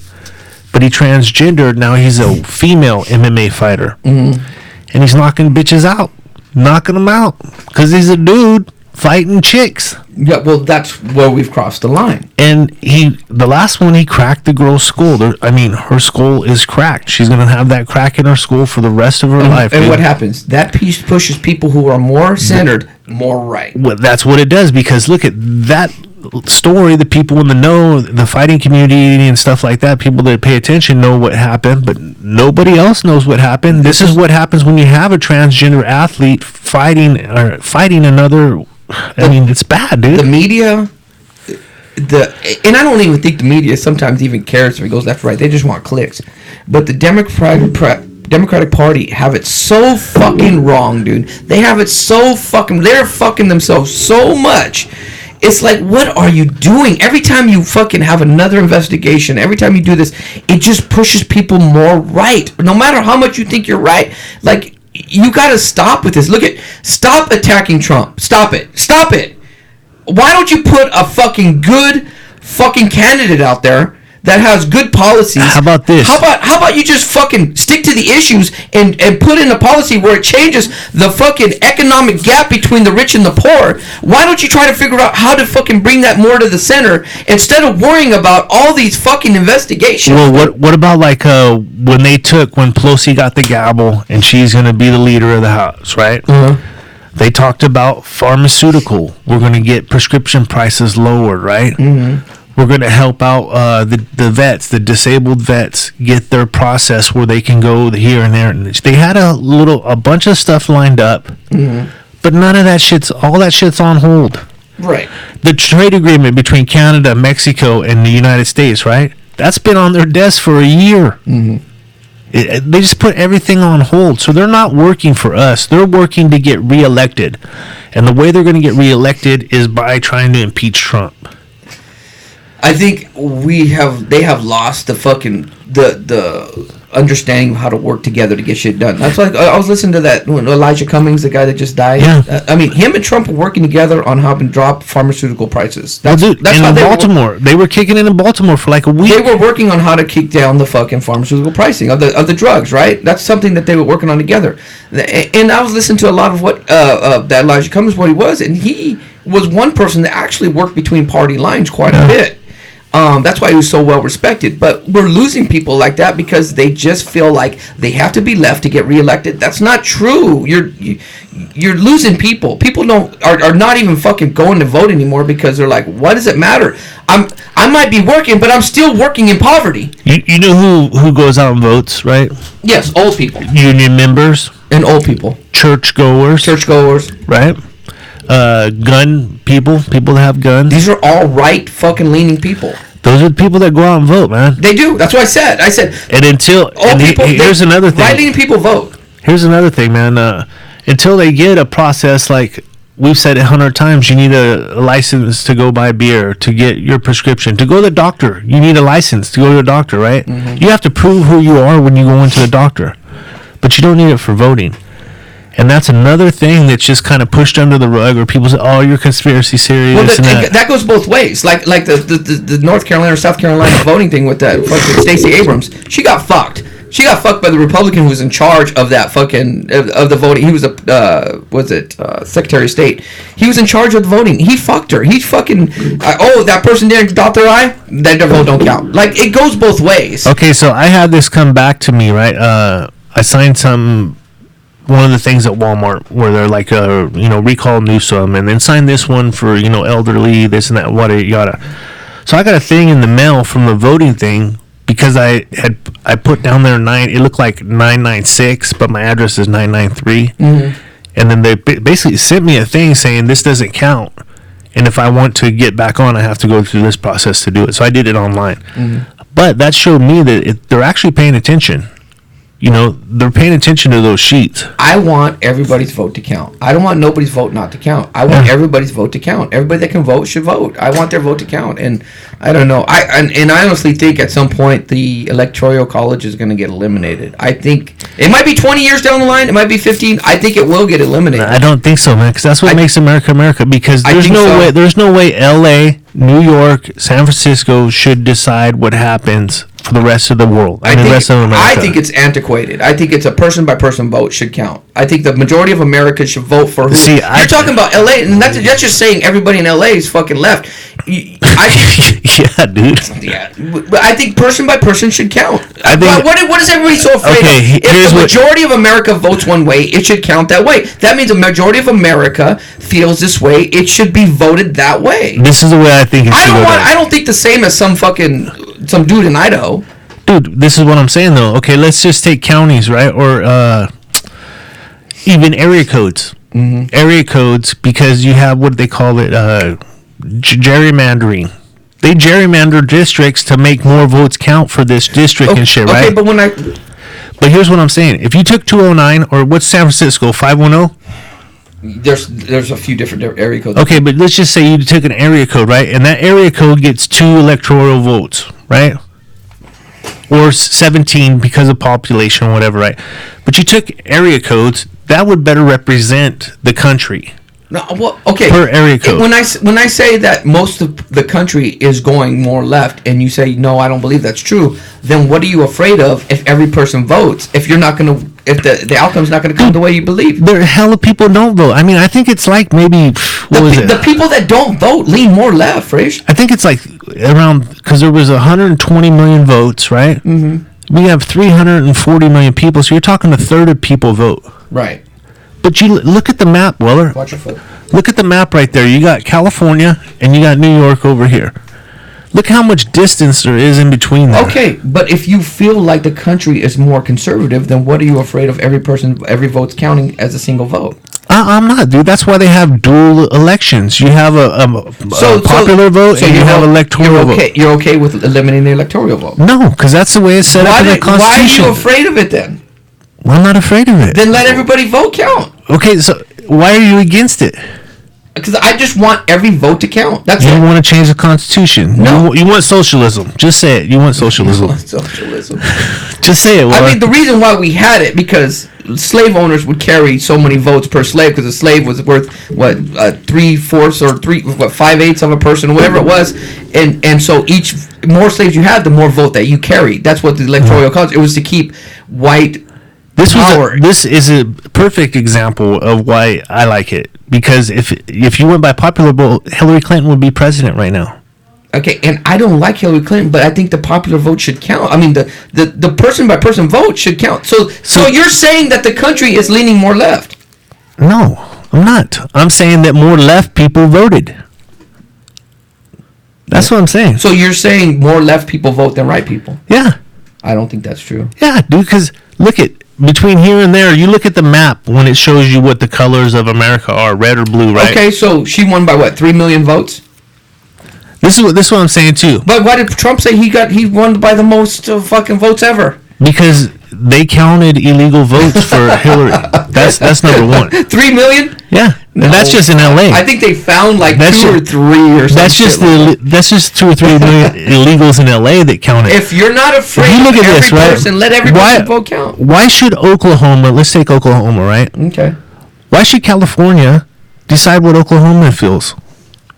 But he transgendered. Now he's a female MMA fighter. Mm-hmm. And he's knocking bitches out. Knocking them out. Because he's a dude fighting chicks. Yeah, well, that's where we've crossed the line. And the last one, he cracked the girl's skull. Her skull is cracked. She's going to have that crack in her skull for the rest of her life. And what happens? That piece pushes people who are more centered more right. Well, that's what it does, because look at that story. The people in the know, the fighting community and stuff like that, people that pay attention know what happened, but nobody else knows what happened. This is what happens when you have a transgender athlete fighting another. I mean, it's bad, dude. The media, and I don't even think the media sometimes even cares if it goes left or right. They just want clicks. But the Democratic Party have it so fucking wrong, dude. They have it so fucking. They're fucking themselves so much. It's like, what are you doing? Every time you fucking have another investigation, every time you do this, it just pushes people more right. No matter how much you think you're right, like, you gotta stop with this. Stop attacking Trump. Stop it. Why don't you put a fucking good fucking candidate out there that has good policies? How about this? How about you just fucking stick to the issues and put in a policy where it changes the fucking economic gap between the rich and the poor? Why don't you try to figure out how to fucking bring that more to the center instead of worrying about all these fucking investigations? Well, what about like when Pelosi got the gavel and she's going to be the leader of the House, right? They talked about pharmaceutical. We're going to get prescription prices lowered, right? We're going to help out the vets, the disabled vets, get their process where they can go here and there. And they had a bunch of stuff lined up, but none of that all that shit's on hold. Right. The trade agreement between Canada, Mexico, and the United States, right? That's been on their desk for a year. They just put everything on hold. So they're not working for us. They're working to get reelected. And the way they're going to get reelected is by trying to impeach Trump. I think they have lost the fucking the understanding of how to work together to get shit done. That's like I was listening to that when Elijah Cummings, the guy that just died. Yeah. I mean, him and Trump were working together on helping drop pharmaceutical prices. That's in Baltimore. They were kicking in Baltimore for like a week. They were working on how to kick down the fucking pharmaceutical pricing of the drugs, right? That's something that they were working on together. And I was listening to a lot of what that Elijah Cummings, what he was, and he was one person that actually worked between party lines quite a bit. That's why he was so well respected. But we're losing people like that because they just feel like they have to be left to get reelected. That's not true. You're losing people. People are not even fucking going to vote anymore because they're like, what does it matter? I might be working, but I'm still working in poverty. You know who goes out and votes, right? Yes, old people. Union members. And old people. Churchgoers. Right? Gun people that have guns. These are all right fucking leaning people. Those are the people that go out and vote, man. They do. That's what I said. Here's another thing. Right leaning people vote. Here's another thing, man. Until they get a process like we've said 100 times, you need a license to go buy beer, to get your prescription, to go to the doctor. You need a license to go to the doctor, right? You have to prove who you are when you go into the doctor, but you don't need it for voting. And that's another thing that's just kind of pushed under the rug, or people say, "Oh, you're conspiracy theory." Well, that goes both ways. Like the North Carolina or South Carolina voting thing with that fucking Stacey Abrams. She got fucked. She got fucked by the Republican who was in charge of that fucking of the voting. He was Secretary of State. He was in charge of the voting. He fucked her. He fucking that person didn't dot their I. That their vote don't count. Like, it goes both ways. Okay, so I had this come back to me, right? I signed one of the things at Walmart where they're like, recall Newsom, and then sign this one for, elderly, this and that, what yada. So I got a thing in the mail from the voting thing because I put down there it looked like 996, but my address is 993. And then they basically sent me a thing saying this doesn't count. And if I want to get back on, I have to go through this process to do it. So I did it online. But that showed me that they're actually paying attention. They're paying attention to those sheets. I want everybody's vote to count. I don't want nobody's vote not to count. I want everybody's vote to count. Everybody that can vote should vote. I want their vote to count. And I don't know. I honestly think at some point the Electoral College is going to get eliminated. I think it might be 20 years down the line. It might be 15. I think it will get eliminated. I don't think so, man, because that's what makes America America. Because there's no way L.A., New York, San Francisco should decide what happens for the rest of the world. The rest of America. I think it's antiquated. I think it's a person-by-person vote should count. I think the majority of America should vote for who. You're talking about L.A., and that's just saying everybody in L.A. is fucking left. Yeah, dude. Yeah, but I think person-by-person should count. What is everybody so afraid of? If the majority of America votes one way, it should count that way. That means the majority of America feels this way. It should be voted that way. This is the way I think it should go down. I don't think the same as some dude in Idaho. Dude, this is what I'm saying though. Okay, let's just take counties, right? Or even area codes. Mm-hmm. Area codes, because you have what they call it, gerrymandering. They gerrymander districts to make more votes count for this district and shit, right? Okay, but here's what I'm saying. If you took 209, or what's San Francisco, 510? There's a few different area codes. Okay, but let's just say you took an area code, right? And that area code gets 2 electoral votes, right? Or 17 because of population or whatever, right? But you took area codes, that would better represent the country. No, well, okay. Per area code. When I say that most of the country is going more left, and you say no, I don't believe that's true, then what are you afraid of if every person votes? If you're not gonna, if the outcome's not gonna come the way you believe? There hella people don't vote. I mean, I think it's like maybe the people that don't vote lean more left, Frisch. I think it's like around, because there was 120 million votes, right? Mm-hmm. We have 340 million people, so you're talking a third of people vote. Right. But you look at the map, Weller. Watch your foot. Look at the map right there. You got California and you got New York over here. Look how much distance there is in between there. Okay, but if you feel like the country is more conservative, then what are you afraid of every vote's counting as a single vote? I'm not, dude. That's why they have dual elections. You have a popular vote and you have electoral vote. You're okay with eliminating the electoral vote? No, because that's the way it's set up in the Constitution. Why are you afraid of it then? Well, I'm not afraid of it. Then let everybody vote count. Okay, so why are you against it? Because I just want every vote to count. That's you it. want to change the Constitution. No. You want socialism. Just say it. You want socialism. Socialism. Just say it. I mean, the reason why we had it, because slave owners would carry so many votes per slave, because a slave was worth, what, 3/4 or 5/8 of a person, whatever it was. And so more slaves you had, the more vote that you carried. That's what the electoral college, it was to keep white power. This is a perfect example of why I like it. Because if you went by popular vote, Hillary Clinton would be president right now. Okay, and I don't like Hillary Clinton, but I think the popular vote should count. I mean, the person by person vote should count. So you're saying that the country is leaning more left? No, I'm not. I'm saying that more left people voted. That's what I'm saying. So you're saying more left people vote than right people? Yeah. I don't think that's true. Yeah, dude, because look at between here and there, you look at the map when it shows you what the colors of America are, red or blue, right? Okay, so she won by what, 3 million votes? This is what I'm saying too. But why did Trump say he won by the most fucking votes ever? Because they counted illegal votes for Hillary. That's number one. 3 million? Yeah, no, and that's just in LA. I think they found like 2 or 3 or something. That's just 2 or 3 million illegals in LA that counted. If you're not afraid of every person, let every person vote count. Why should Oklahoma? Let's take Oklahoma, right? Okay. Why should California decide what Oklahoma feels?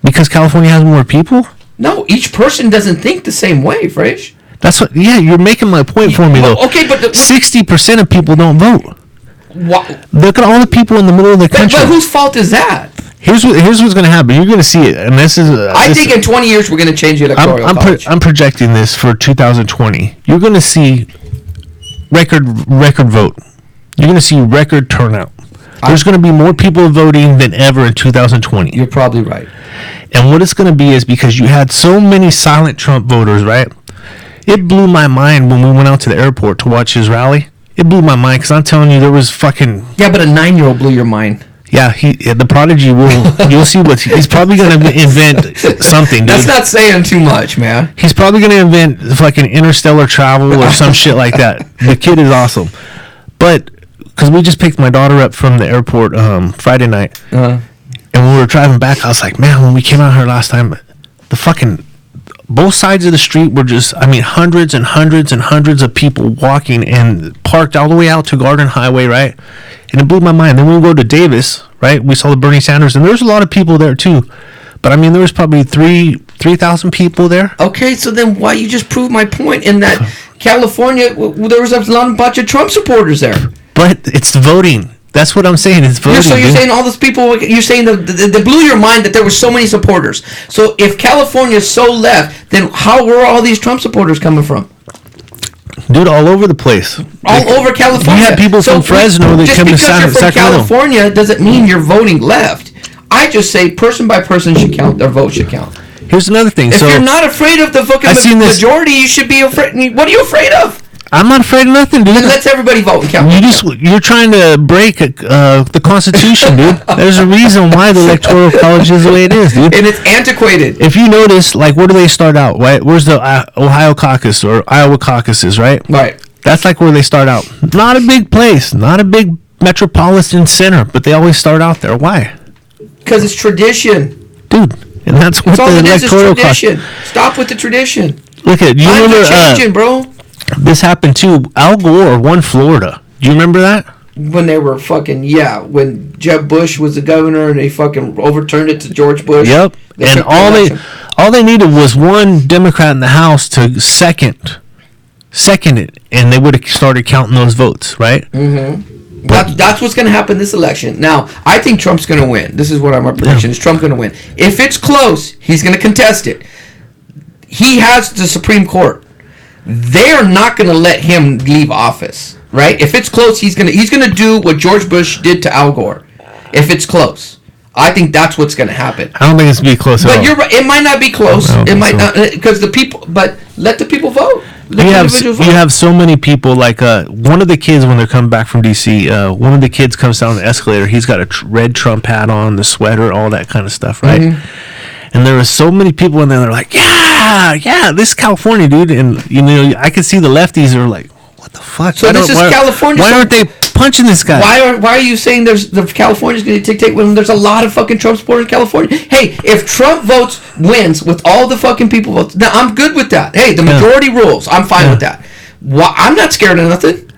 Because California has more people? No, each person doesn't think the same way, Frisch. That's what. Yeah, you're making my point for me though. Okay, but 60% of people don't vote. What? Look at all the people in the middle of the country. But whose fault is that? Here's what's going to happen. You're going to see it, and this is. I think in 20 years we're going to change the electoral college. I'm projecting this for 2020. You're going to see record vote. You're going to see record turnout. There's going to be more people voting than ever in 2020. You're probably right. And what it's going to be is because you had so many silent Trump voters, right? It blew my mind when we went out to the airport to watch his rally. It blew my mind because I'm telling you, there was fucking... Yeah, but a 9-year-old blew your mind. Yeah, the prodigy will... You'll see what... He's probably going to invent something, dude. That's not saying too much, man. He's probably going to invent fucking interstellar travel or some shit like that. The kid is awesome. But... Because we just picked my daughter up from the airport Friday night. Uh-huh. And when we were driving back, I was like, man, when we came out here last time, the fucking... Both sides of the street were just, I mean, hundreds and hundreds and hundreds of people walking and parked all the way out to Garden Highway, right? And it blew my mind. Then we go to Davis, right? We saw the Bernie Sanders, and there's a lot of people there too. But I mean, there was probably 3,000 people there. Okay, so then why you just proved my point in that California, there was a bunch of Trump supporters there. But it's voting. That's what I'm saying. It's voting. So you're saying all those people, you're saying that blew your mind that there were so many supporters. So if California is so left, then how were all these Trump supporters coming from? Dude, all over the place. All over California. You have people from Fresno that come to Sacramento. Just because you're from California doesn't mean you're voting left. I just say person by person should count. Their vote should count. Here's another thing. If you're not afraid of the fucking majority, you should be afraid. What are you afraid of? I'm not afraid of nothing, dude. Then let's everybody vote and count. You're trying to break the Constitution, dude. There's a reason why the Electoral College is the way it is, dude. And it's antiquated. If you notice, like, where do they start out? Right? Where's the Ohio caucus or Iowa caucuses, right? Right. That's like where they start out. Not a big place, not a big metropolitan center, but they always start out there. Why? Because it's tradition, dude. And that's what the Electoral College. Stop with the tradition. Look at you. Remember changing, bro. This happened too. Al Gore won Florida. Do you remember that? When they were fucking, when Jeb Bush was the governor and they fucking overturned it to George Bush. Yep. And all they needed was one Democrat in the House to second it, and they would have started counting those votes, right? Mm-hmm. That's what's going to happen this election. Now, I think Trump's going to win. This is what my prediction is. Trump's going to win. If it's close, he's going to contest it. He has the Supreme Court. They're not going to let him leave office, right? If it's close, he's going to do what George Bush did to Al Gore. If it's close, I think that's what's going to happen. I don't think it's going to be close. But you're right. It might not be close. It might not, because the people. But let the people vote. You have so many people. Like one of the kids, when they're coming back from DC, one of the kids comes down the escalator. He's got a red Trump hat on, the sweater, all that kind of stuff, right? Mm-hmm. And there were so many people in there that are like, yeah, this is California, dude. And, I could see the lefties are like, what the fuck? So this is California. Why aren't they punching this guy? Why are you saying the California's going to dictate when there's a lot of fucking Trump supporters in California? Hey, if Trump wins with all the fucking people votes, now I'm good with that. Hey, the majority rules. I'm fine with that. I'm not scared of nothing.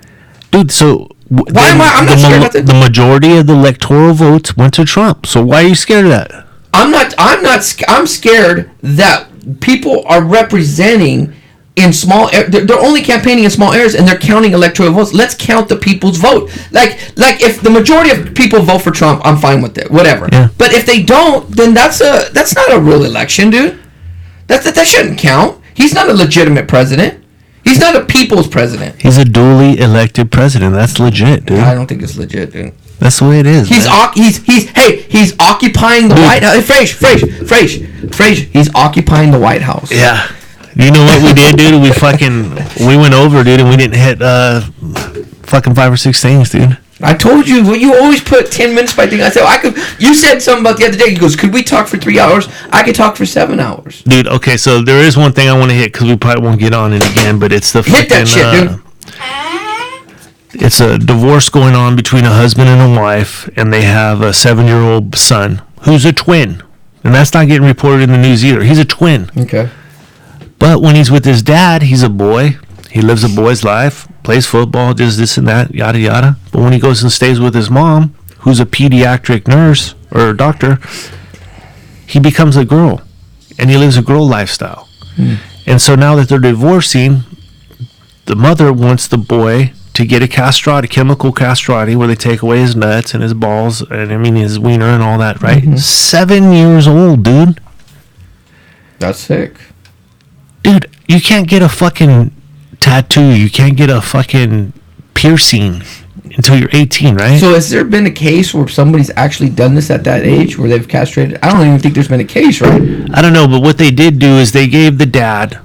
Dude, so... I'm not scared of nothing. The majority of the electoral votes went to Trump. So why are you scared of that? I'm scared that people are representing in small they're only campaigning in small areas and they're counting electoral votes. Let's count the people's vote. Like if the majority of people vote for Trump, I'm fine with it. Whatever. Yeah. But if they don't, then that's not a real election, dude. That shouldn't count. He's not a legitimate president. He's not a people's president. He's a duly elected president. That's legit, dude. I don't think it's legit, dude. That's the way it is. He's occupying the White House. Frage, he's occupying the White House. Yeah. You know what we did, dude? We went over, dude, and we didn't hit fucking 5 or 6 things, dude. I told you, you always put 10 minutes by thing. I said you said something about the other day. He goes, could we talk for 3 hours? I could talk for 7 hours. Dude, okay, so there is one thing I want to hit because we probably won't get on it again, but it's the hit that shit, dude. It's a divorce going on between a husband and a wife, and they have a 7-year-old son who's a twin. And that's not getting reported in the news either. He's a twin. Okay. But when he's with his dad, he's a boy. He lives a boy's life, plays football, does this and that, yada, yada. But when he goes and stays with his mom, who's a pediatric nurse or doctor, he becomes a girl. And he lives a girl lifestyle. And so now that they're divorcing, the mother wants the boy to get a chemical castrati, where they take away his nuts and his balls and his wiener and all that, right? Mm-hmm. 7 years old, dude. That's sick. Dude, you can't get a fucking tattoo. You can't get a fucking piercing until you're 18, right? So has there been a case where somebody's actually done this at that age, where they've castrated? I don't even think there's been a case, right? I don't know, but what they did do is they gave the dad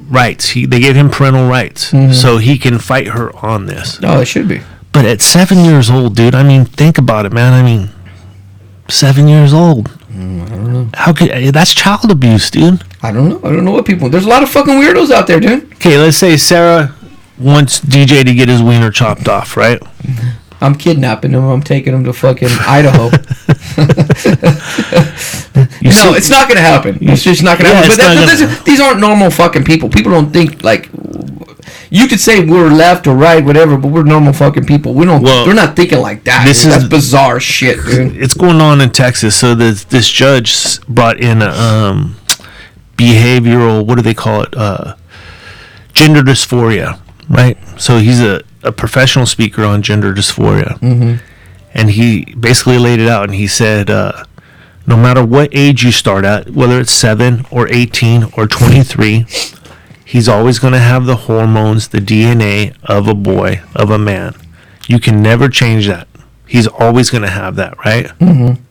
rights. They gave him parental rights, so he can fight her on this. No, it should be. But at 7 years old, dude, think about it, man. 7 years old. I don't know. How could that's child abuse, dude? I don't know what people. There's a lot of fucking weirdos out there, dude. Okay, let's say Sarah wants DJ to get his wiener chopped off, right? I'm kidnapping him. I'm taking him to fucking Idaho. No, it's not gonna happen. It's just not gonna happen. But these aren't normal fucking people. People don't think like. You could say we're left or right, whatever, but we're normal fucking people. We're not thinking like that. That's bizarre shit, dude. It's going on in Texas. So this judge brought in a behavioral, what do they call it? Gender dysphoria, right? So he's a professional speaker on gender dysphoria. Mm-hmm. And he basically laid it out, and he said, no matter what age you start at, whether it's 7 or 18 or 23, he's always going to have the hormones, the DNA of a boy, of a man. You can never change that. He's always going to have that, right? Mm-hmm.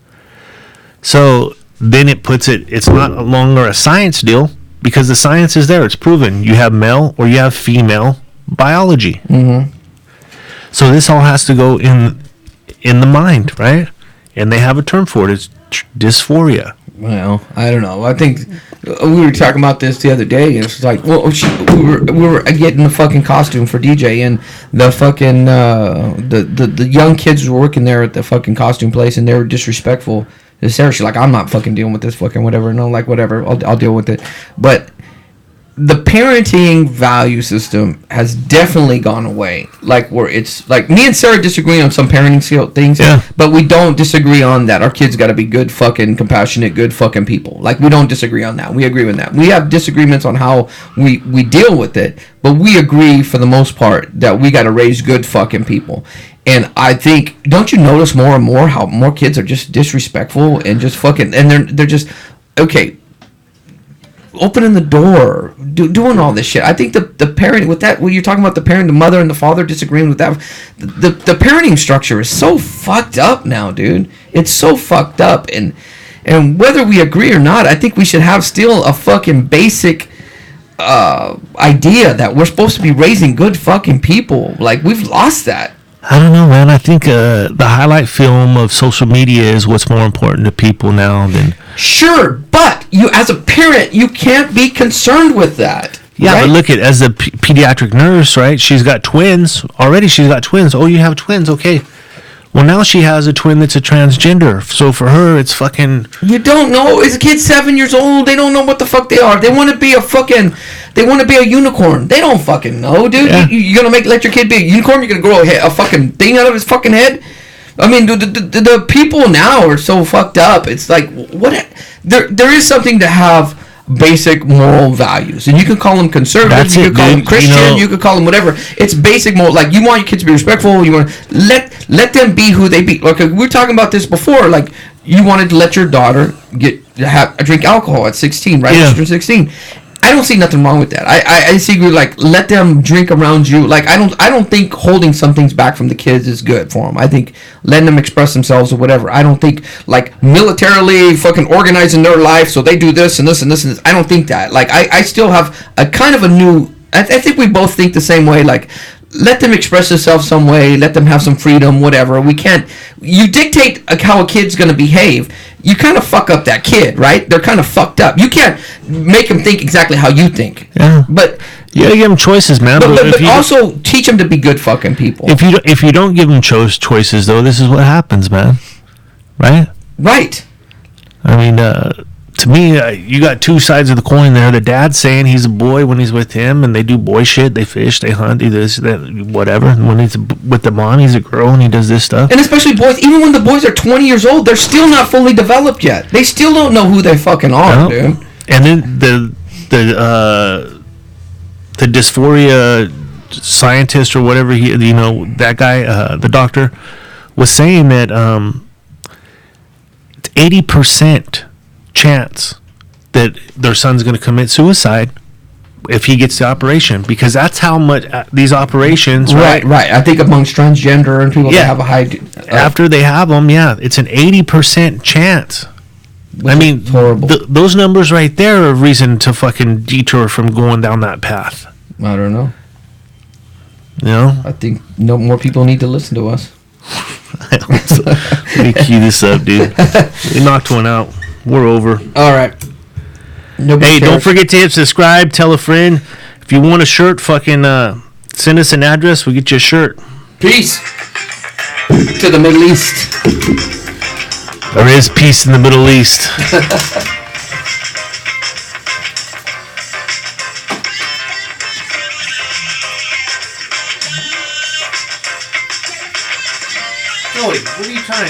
So then it's not longer a science deal because the science is there. It's proven. You have male or you have female biology. Mm-hmm. So this all has to go in the mind, right? And they have a term for it. It's dysphoria. Well, I don't know. I think we were talking about this the other day. It's like, well, we were getting the fucking costume for DJ, and the fucking the young kids were working there at the fucking costume place, and they were disrespectful to Sarah. She's like, I'm not fucking dealing with this fucking whatever. No, like whatever, I'll deal with it. But the parenting value system has definitely gone away. Like, where it's like me and Sarah disagree on some parenting things, but we don't disagree on that our kids got to be good fucking compassionate, good fucking people. Like, we don't disagree on that. We agree with that. We have disagreements on how we deal with it, but we agree for the most part that we got to raise good fucking people. And I think, don't you notice more and more how more kids are just disrespectful and just fucking, and they're just okay. Opening the door, doing all this shit. I think the parent with that, when you're talking about the parent, the mother and the father disagreeing with that, the parenting structure is so fucked up now, dude. It's so fucked up, and whether we agree or not, I think we should have still a fucking basic idea that we're supposed to be raising good fucking people. Like, we've lost that. I don't know, man. I think the highlight film of social media is what's more important to people now than... Sure, but you, as a parent, you can't be concerned with that. Yeah, right? But look at, as a pediatric nurse, right? She's got twins. Already she's got twins. Oh, you have twins. Okay. Well, now she has a twin that's a transgender. So for her, it's fucking... You don't know. Is a kid 7 years old? They don't know what the fuck they are. They want to be a fucking... They want to be a unicorn. They don't fucking know, dude. Yeah. You're going to let your kid be a unicorn? You're going to grow a fucking thing out of his fucking head? I mean, the people now are so fucked up. It's like, what? There is something to have basic moral values, and you can call them conservative, you can call them Christian, you can call them whatever. It's basic moral. Like, you want your kids to be respectful. You want to let them be who they be. Like, we were talking about this before. Like, you wanted to let your daughter drink alcohol at 16, right? Yeah. 16. I don't see nothing wrong with that. I see, like, let them drink around you. Like, I don't think holding some things back from the kids is good for them. I think letting them express themselves or whatever. I don't think, like, militarily fucking organizing their life so they do this and this and this and this. I don't think that. Like, I still have a kind of a new... I think we both think the same way. Like, let them express themselves some way. Let them have some freedom, whatever. We can't... You dictate how a kid's going to behave. You kind of fuck up that kid, right? They're kind of fucked up. You can't make them think exactly how you think. Yeah. But you gotta give them choices, man. But also teach them to be good fucking people. If you don't give them choices, though, this is what happens, man. Right? Right. I mean, to me, you got two sides of the coin there. The dad's saying he's a boy when he's with him, and they do boy shit. They fish, they hunt, do this, that, whatever. And when he's with the mom, he's a girl, and he does this stuff. And especially boys, even when the boys are 20 years old, they're still not fully developed yet. They still don't know who they fucking are, dude. And then the dysphoria scientist or whatever, that guy, the doctor, was saying that it's 80% chance that their son's going to commit suicide if he gets the operation, because that's how much these operations, right? I think amongst transgender and people that have a high after they have them, it's an 80% chance. I mean, horrible. Those numbers right there are a reason to fucking detour from going down that path. I don't know. You know, I think no more people need to listen to us. I hope so. Let me cue this up, dude. We knocked one out. We're over. All right. Hey, don't forget to hit subscribe. Tell a friend. If you want a shirt, fucking send us an address. We'll get you a shirt. Peace to the Middle East. There is peace in the Middle East. Joey, what are you trying?